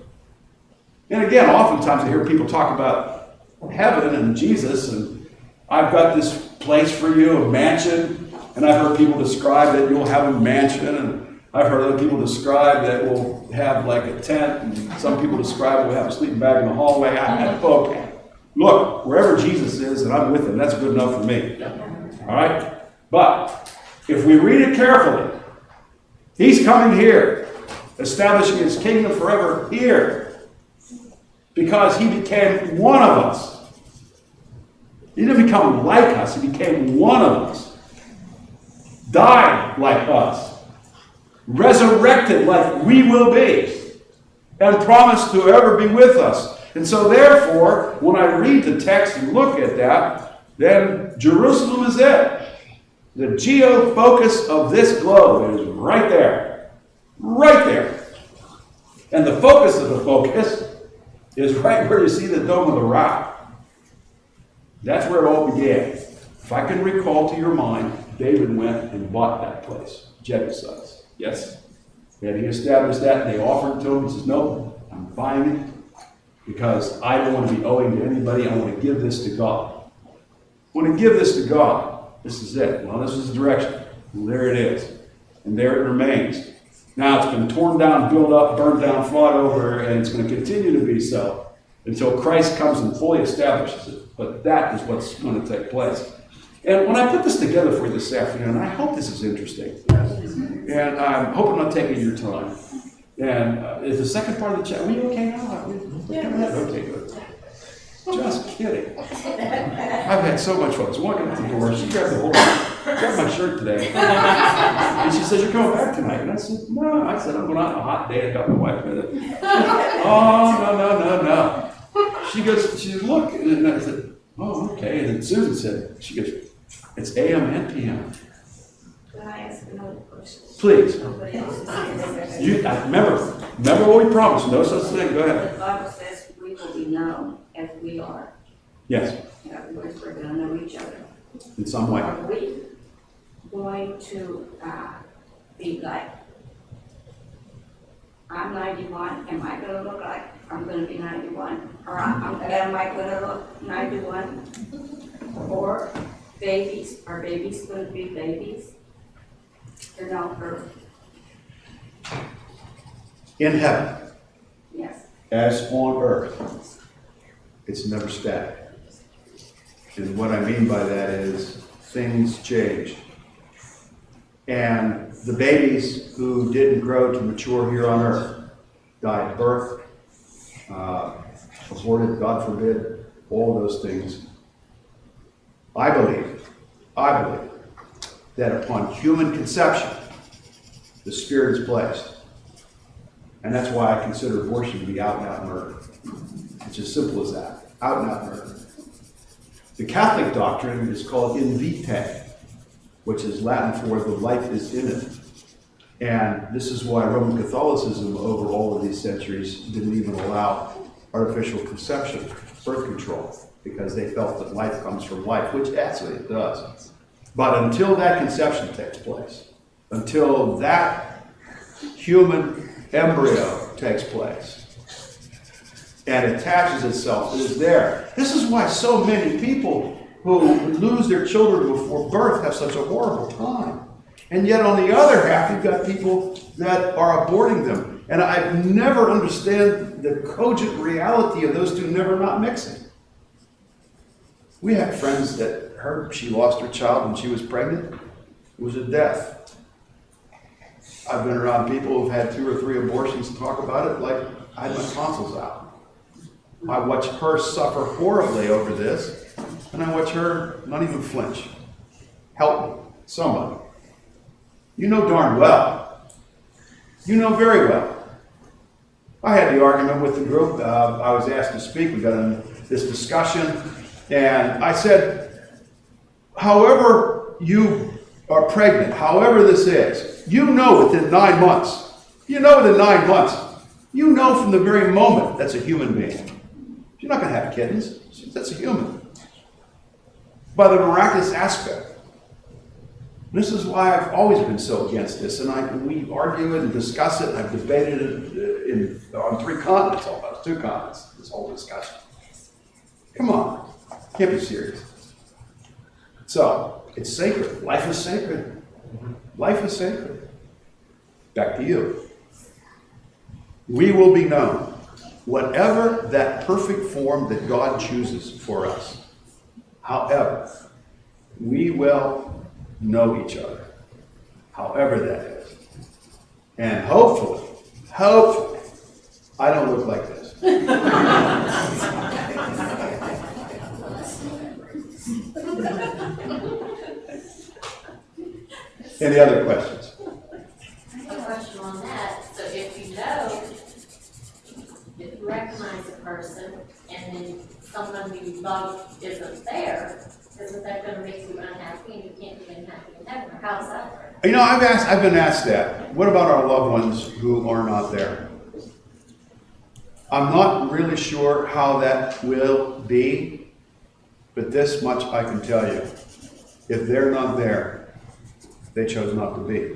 And again, oftentimes I hear people talk about heaven and Jesus, and I've got this place for you, a mansion. And I've heard people describe that you'll have a mansion, and I've heard other people describe that we'll have like a tent, and some people describe we'll have a sleeping bag in the hallway. Okay. Look, wherever Jesus is and I'm with him, that's good enough for me. All right? But if we read it carefully, he's coming here, establishing his kingdom forever here, because he became one of us. He didn't become like us, he became one of us. Died like us. Resurrected like we will be. And promised to ever be with us. And so therefore, when I read the text and look at that, then Jerusalem is it. The geo-focus of this globe is right there. Right there. And the focus of the focus is right where you see the Dome of the Rock. That's where it all began. If I can recall to your mind, David went and bought that place, Jebusites. Yes? And he established that, and they offered it to him. He says, no, I'm buying it because I don't want to be owing to anybody. I want to give this to God. I want to give this to God. This is it. Well, this is the direction. And there it is. And there it remains. Now it's been torn down, built up, burned down, fought over, and it's going to continue to be so until Christ comes and fully establishes it. But that is what's going to take place. And when I put this together for you this afternoon, I hope this is interesting. And I'm hoping I'm not taking your time. And is the second part of the chat, are we okay now? Okay, good. Just kidding. I've had so much fun. I was walking out the door. She grabbed my shirt today. And she says, you're coming back tonight. And I said, no. I said, I'm going out on a hot day. I got my wife with it. Oh, no. She said, look. And I said, oh, okay. And then Susan said, she goes, it's AM and PM. Can I ask another question? Please. Nobody else is saying You remember what we promised. No such thing. Go ahead. The Bible says we will be known as we are. Yes, In other words, we're going to know each other. in some way. Are we going to be like, I'm 91, am I going to look like I'm going to be 91? Or am I going to look 91? Or babies, are babies going to be babies? They're not for, In heaven, yes. as on earth, it's never static. And what I mean by that is things change. And the babies who didn't grow to mature here on earth died at birth, aborted, God forbid, all those things. I believe that upon human conception, the Spirit is placed. And that's why I consider abortion to be out and out murder. It's as simple as that, out and out murder. The Catholic doctrine is called in vitae, which is Latin for the life is in it. And this is why Roman Catholicism over all of these centuries didn't even allow artificial conception, birth control, because they felt that life comes from life, which actually it does. But until that conception takes place, until that human embryo takes place and attaches itself. It is there. This is why so many people who lose their children before birth have such a horrible time. And yet on the other half, you've got people that are aborting them. And I never understand the cogent reality of those two never not mixing. We had friends that she lost her child when she was pregnant. It was a death. I've been around people who've had 2 or 3 abortions and talk about it like I had my tonsils out. I watch her suffer horribly over this, and I watch her not even flinch. Help me, somebody. You know darn well. You know very well. I had the argument with the group. I was asked to speak. We got in this discussion, and I said, however you are pregnant, however this is, you know within 9 months. You know within 9 months. You know from the very moment that's a human being. She's not going to have kittens. That's a human. By the miraculous aspect. This is why I've always been so against this, and we argue it and discuss it, and I've debated it on 3 continents, almost 2 continents, this whole discussion. Come on, can't be serious. So, it's sacred. Life is sacred. Life is sacred. Back to you. We will be known. Whatever that perfect form that God chooses for us. However, we will know each other. However that is. And hopefully, I don't look like this. Any other questions? A question on that. So if you know, if you recognize a person and then someone you love isn't there, isn't that going to make you unhappy and you can't be unhappy in heaven? Or how's that work? You know, I've been asked that. What about our loved ones who are not there? I'm not really sure how that will be, but this much I can tell you. If they're not there, they chose not to be.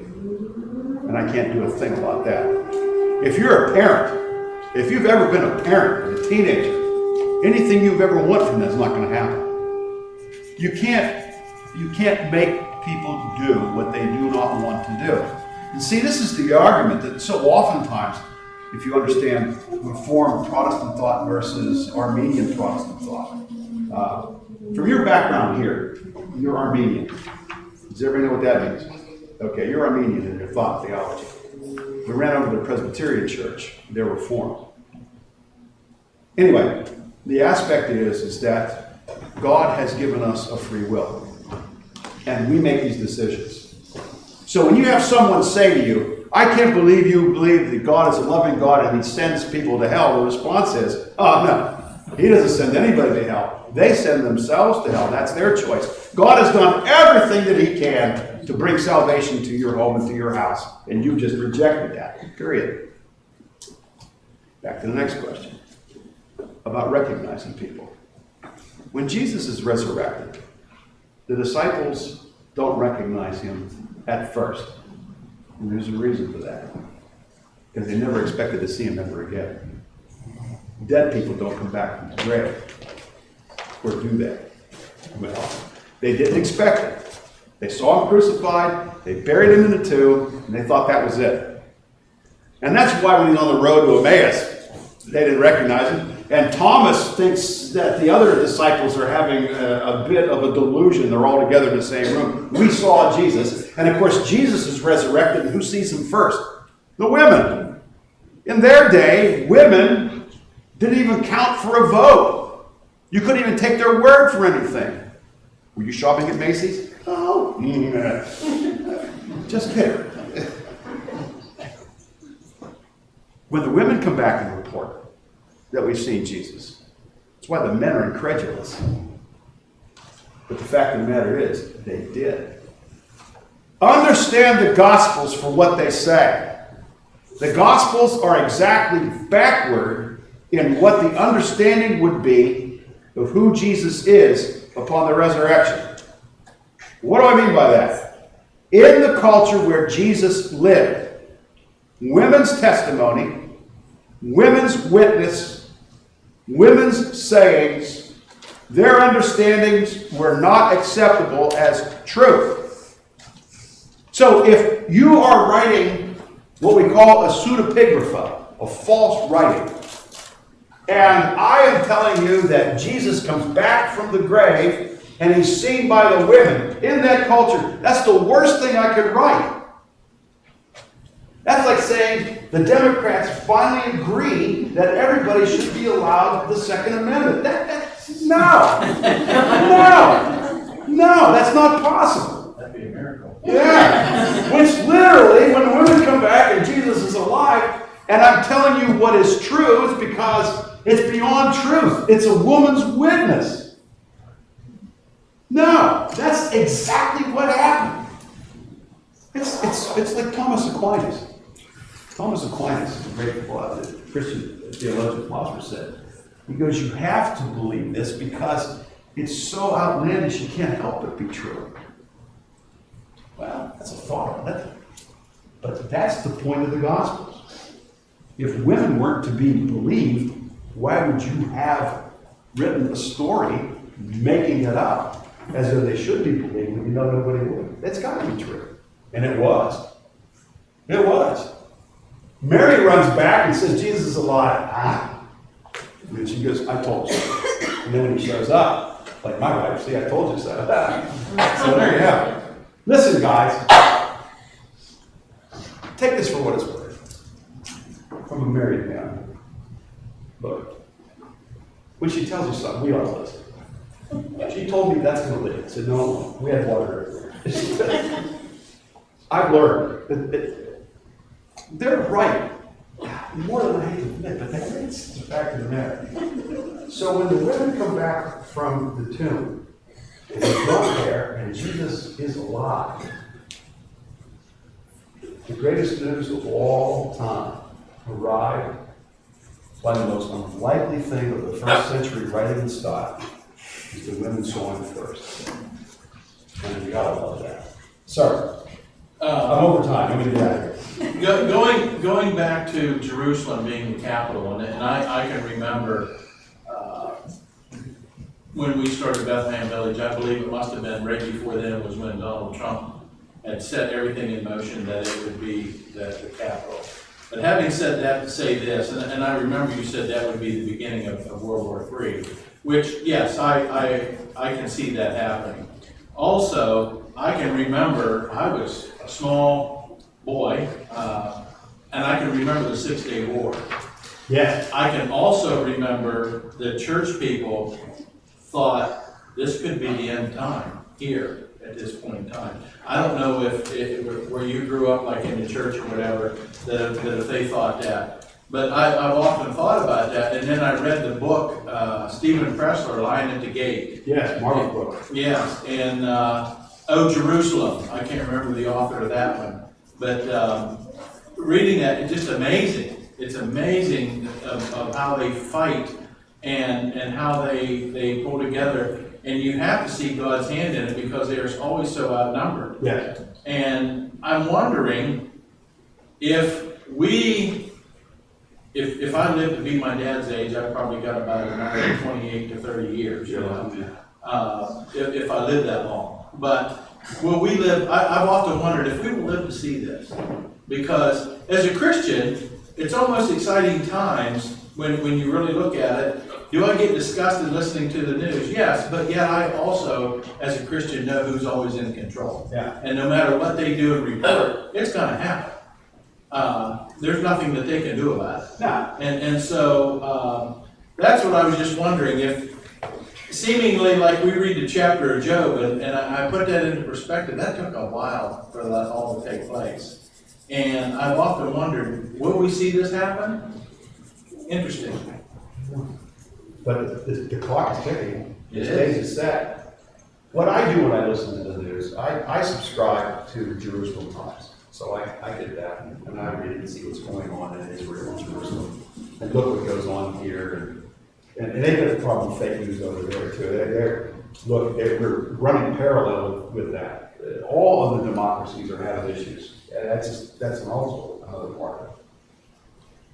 And I can't do a thing about that. If you're a parent, if you've ever been a parent as a teenager, anything you've ever wanted from them is not going to happen. You can't make people do what they do not want to do. And see, this is the argument that so oftentimes, if you understand Reformed Protestant thought versus Armenian Protestant thought. From your background here, you're Armenian. Does everybody know what that means? Okay, you're Armenian in your thought theology. We ran over to the Presbyterian Church. They're Reformed. Anyway, the aspect is that God has given us a free will. And we make these decisions. So when you have someone say to you, I can't believe you believe that God is a loving God and He sends people to hell, the response is, oh no, He doesn't send anybody to hell. They send themselves to hell. That's their choice. God has done everything that He can to bring salvation to your home and to your house. And you just rejected that. Period. Back to the next question. About recognizing people. When Jesus is resurrected, the disciples don't recognize Him at first. And there's a reason for that. Because they never expected to see Him ever again. Dead people don't come back from the grave. Or do they? Well, they didn't expect it. They saw Him crucified, they buried Him in the tomb, and they thought that was it. And that's why when He's on the road to Emmaus, they didn't recognize Him. And Thomas thinks that the other disciples are having a bit of a delusion. They're all together in the same room. We saw Jesus. And of course, Jesus is resurrected. And who sees Him first? The women. In their day, women didn't even count for a vote. You couldn't even take their word for anything. Were you shopping at Macy's? Oh, just kidding. When the women come back and report that we've seen Jesus, that's why the men are incredulous. But the fact of the matter is, they did. Understand the Gospels for what they say. The Gospels are exactly backward in what the understanding would be of who Jesus is upon the resurrection. What do I mean by that? in the culture where Jesus lived, women's testimony, women's witness, women's sayings, their understandings were not acceptable as truth. So if you are writing what we call a pseudepigrapha, a false writing, and I am telling you that Jesus comes back from the grave and he's seen by the women in that culture, that's the worst thing I could write. That's like saying the Democrats finally agree that everybody should be allowed the Second Amendment. No, that's not possible. That'd be a miracle. Yeah, which literally, when the women come back and Jesus is alive, and I'm telling you what is true, it's because it's beyond truth. It's a woman's witness. No, that's exactly what happened. It's like Thomas Aquinas. Thomas Aquinas, a great Christian theologian philosopher, said, he goes, you have to believe this because it's so outlandish you can't help but be true. Well, that's a thought on it. But that's the point of the Gospels. If women weren't to be believed, why would you have written a story making it up as though they should be believed when you know nobody would? It's got to be true. And it was. It was. Mary runs back and says, Jesus is alive. Ah. And she goes, I told you. And then when he shows up, like my wife, see, I told you so. So there you have it. Listen, guys. Take this for what it's worth. From a married man. Look. When she tells you something, we ought to listen. She told me that's going to leak. I said, no, we had water everywhere. I've learned that they're right. More than I hate to admit, but that's the fact of the matter. So when the women come back from the tomb, and he's not there, and Jesus is alive, the greatest news of all time arrived by the most unlikely thing of the first century writing and style, is the women saw him first. And you gotta love that. Sorry. I'm over time. I'm going to get out of here. Going back to Jerusalem being the capital, and I can remember when we started Bethlehem Village, I believe it must have been right before then was when Donald Trump had set everything in motion that it would be the capital. But having said that, to say this, and I remember you said that would be the beginning of World War III, which, yes, I can see that happening. Also, I can remember I was a small boy, and I can remember the 6-Day War. Yes. I can also remember the church people thought this could be the end time here at this point in time. I don't know if where you grew up, like in the church or whatever, that if they thought that. But I've often thought about that, and then I read the book, Stephen Pressler, Lion at the Gate. Yes, Marvel's book. Yes, and Oh, Jerusalem. I can't remember the author of that one. But reading that, it's just amazing. It's amazing of how they fight and how they pull together. And you have to see God's hand in it because they're always so outnumbered. Yes. And I'm wondering if I lived to be my dad's age, I've probably got about another 28 to 30 years. You know, if I lived that long. But will we live, I've often wondered if we will live to see this. Because as a Christian, it's almost exciting times when you really look at it. Do I get disgusted listening to the news? Yes, but yet I also, as a Christian, know who's always in control. Yeah. And no matter what they do and report, it's going to happen. There's nothing that they can do about it. No. And so that's what I was just wondering, if seemingly like we read the chapter of Job, and I put that into perspective, that took a while for that all to take place. And I've often wondered, will we see this happen? Interesting. But the clock is ticking. It The is. stage is set. What I do when I listen to the news, I subscribe to Jerusalem Times. So I did that, and I read it and see what's going on in Israel and Jerusalem. And look what goes on here. And they've got a problem with fake news over there, too. We're running parallel with that. All of the democracies are having issues. That's also another part of it.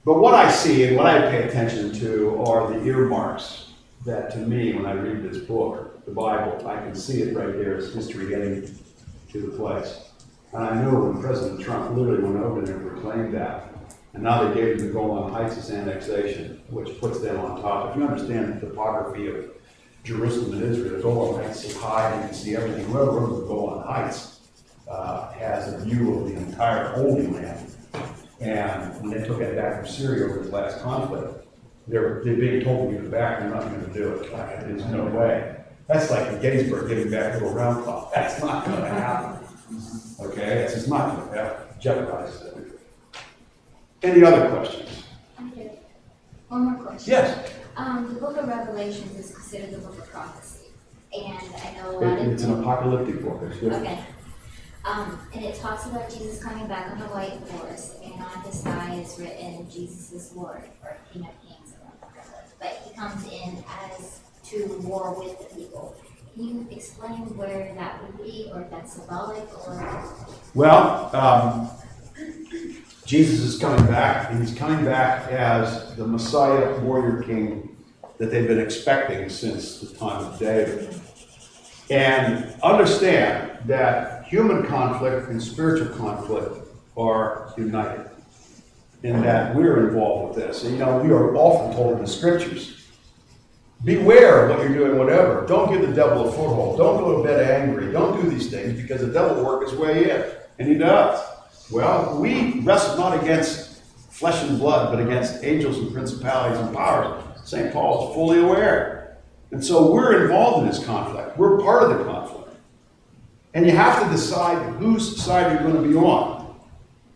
But what I see and what I pay attention to are the earmarks that, to me, when I read this book, the Bible, I can see it right there as history getting to the place. And I know when President Trump literally went over there and proclaimed that, and now they gave him the Golan Heights as annexation, which puts them on top. If you understand the topography of Jerusalem and Israel, the Golan Heights is high, you can see everything. Whoever owns the Golan Heights has a view of the entire Holy Land. And when they took it back from Syria over the last conflict, they're being told to give it back, they're not going to do it. There's no way. That's like the Gettysburg giving back the round clock. That's not going to happen. Okay, it's just not going to happen. Jeopardize it. Any other questions? Okay. One more question. Yes. The book of Revelations is considered the book of prophecy. And I know a lot of It's an apocalyptic book. It's good. Okay. And it talks about Jesus coming back on the white horse, and on the sky is written, Jesus is Lord, or King of Kings, or whatever. But he comes in as to war with the people. Can you explain where that would be, or if that's symbolic, or? Well, Jesus is coming back, and he's coming back as the Messiah, warrior king that they've been expecting since the time of David. And understand that human conflict and spiritual conflict are united, in that we're involved with this. And we are often told in the scriptures, beware of what you're doing, whatever. Don't give the devil a foothold. Don't go to bed angry. Don't do these things, because the devil will work his way in. And he does. Well, we wrestle not against flesh and blood, but against angels and principalities and powers. St. Paul is fully aware. And so we're involved in this conflict. We're part of the conflict. And you have to decide whose side you're going to be on.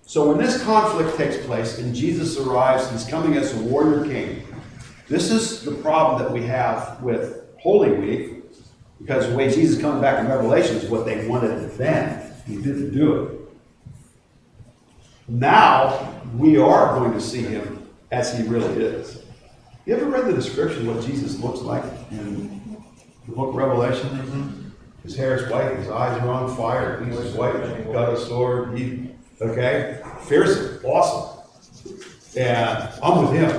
So when this conflict takes place and Jesus arrives, he's coming as a warrior king. This is the problem that we have with Holy Week, because the way Jesus is coming back in Revelation is what they wanted then. He didn't do it. Now, we are going to see him as he really is. You ever read the description of what Jesus looks like in the book of Revelation? Mm-hmm. His hair is white, his eyes are on fire, he's white, he's got a sword, okay? Fearsome, awesome. And I'm with him.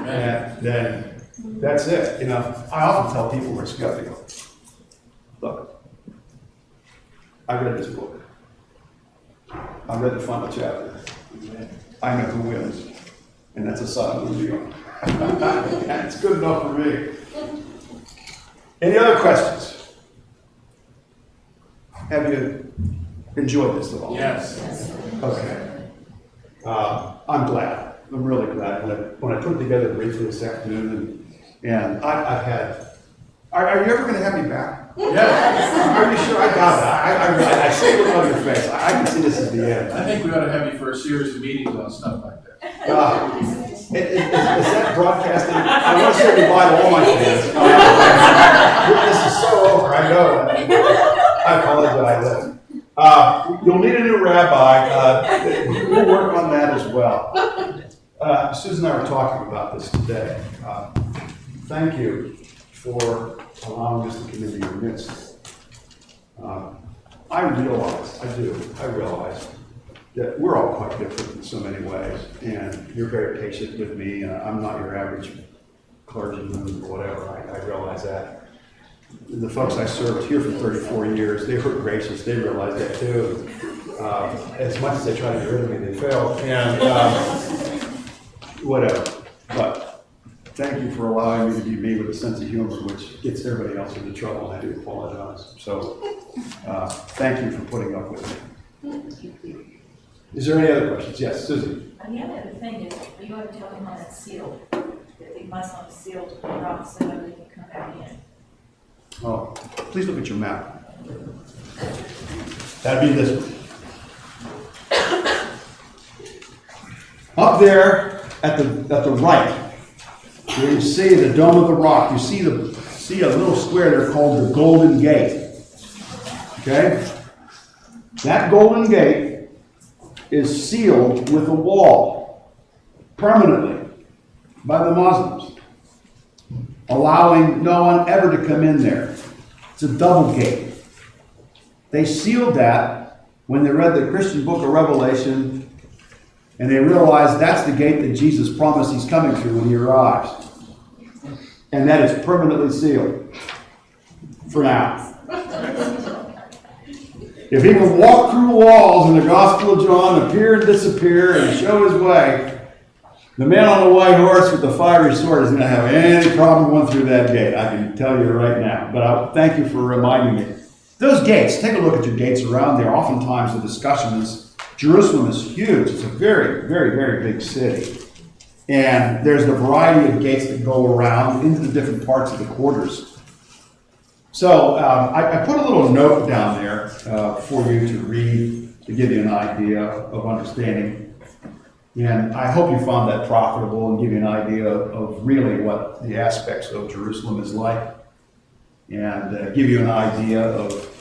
And then that's it. I often tell people who are skeptical, look, I read this book. I read the final chapter. I know who wins. And that's a solid reveal. It's good enough for me. Any other questions? Have you enjoyed this at all? Yes. Okay. I'm glad. I'm really glad. When I put it together briefly this afternoon, and I've had. Are you ever going to have me back? Yes. Are you sure? I doubt that. I see the look on your face. I can see this as the end. I think we ought to have you for a series of meetings on stuff like that. Is that broadcasting? I want to say goodbye to all my fans. This is so over. I know. I apologize. You'll need a new rabbi. We'll work on that as well. Susan and I were talking about this today. Thank you for allowing us to come into your midst. I realize that we're all quite different in so many ways, and you're very patient with me, and I'm not your average clergyman or whatever. I realize that. The folks I served here for 34 years, they were gracious. They realized that too. As much as they tried to get rid of me, they failed. And whatever. But thank you for allowing me to be me with a sense of humor, which gets everybody else into trouble, and I do apologize. So thank you for putting up with me. Is there any other questions? Yes, Susan. And the other thing is, you ought to tell him how that's sealed, that they must not seal the rock so that they can come back in. Oh, please look at your map. That'd be this one. Up there at the right, where you see the Dome of the Rock, you see a little square there called the Golden Gate. Okay? That Golden Gate is sealed with a wall permanently by the Muslims, allowing no one ever to come in there. It's a double gate. They sealed that when they read the Christian book of Revelation, and they realized that's the gate that Jesus promised he's coming through when he arrives. And that is permanently sealed. For now. If he can walk through walls in the Gospel of John, appear and disappear, and show his way, the man on the white horse with the fiery sword is going to have any problem going through that gate. I can tell you right now. But I thank you for reminding me. Those gates, take a look at your gates around there. Oftentimes the discussion is, Jerusalem is huge. It's a very, very, very big city. And there's a variety of gates that go around into the different parts of the quarters. So I put a little note down there for you to read to give you an idea of understanding. And I hope you found that profitable and give you an idea of really what the aspects of Jerusalem is like. And give you an idea of,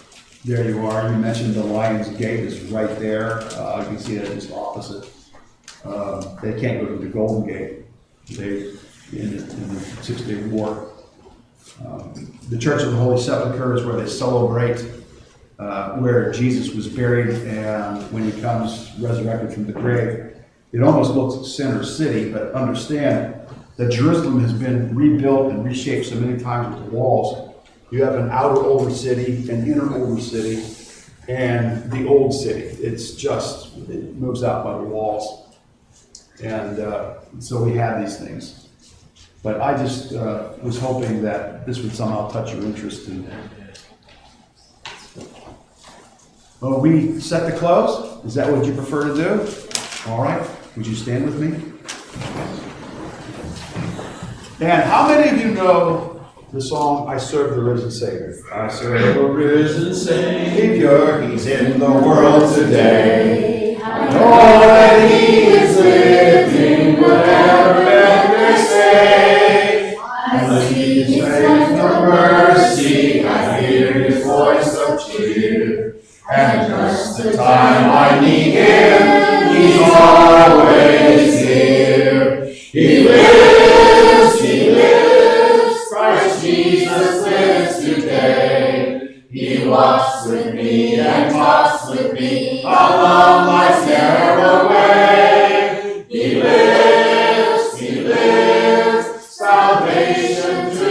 there you are, you mentioned the Lion's Gate is right there. You can see that just opposite. They can't go to the Golden Gate. In the 6-Day War. The Church of the Holy Sepulchre is where they celebrate where Jesus was buried, and when he comes resurrected from the grave. It almost looks like Center City, but understand that Jerusalem has been rebuilt and reshaped so many times with the walls. You have an outer older city, an inner older city, and the old city. It moves out by the walls. And so we have these things. But I just was hoping that this would somehow touch your interest in that. Well, we set to close? Is that what you prefer to do? All right. Would you stand with me? And how many of you know the song, I Serve the Risen Savior? I serve a risen Savior. He's in the world today. I know that he is living, whatever men may say. I see his strength of mercy, I hear his voice of cheer. And just the time I need him, he's always here. He lives, Christ Jesus lives today. He walks with me and talks with me along life's narrow way. He lives, salvation to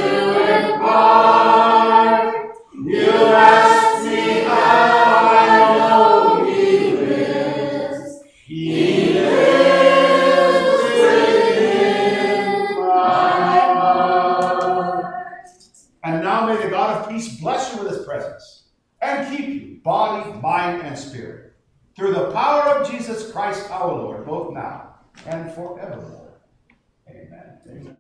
impart. You ask me how I know he lives. He lives within my heart. And now may the God of peace bless you with his presence and keep you, body, mind, and spirit, through the power of Jesus Christ our Lord, both now and forevermore. Amen. Amen.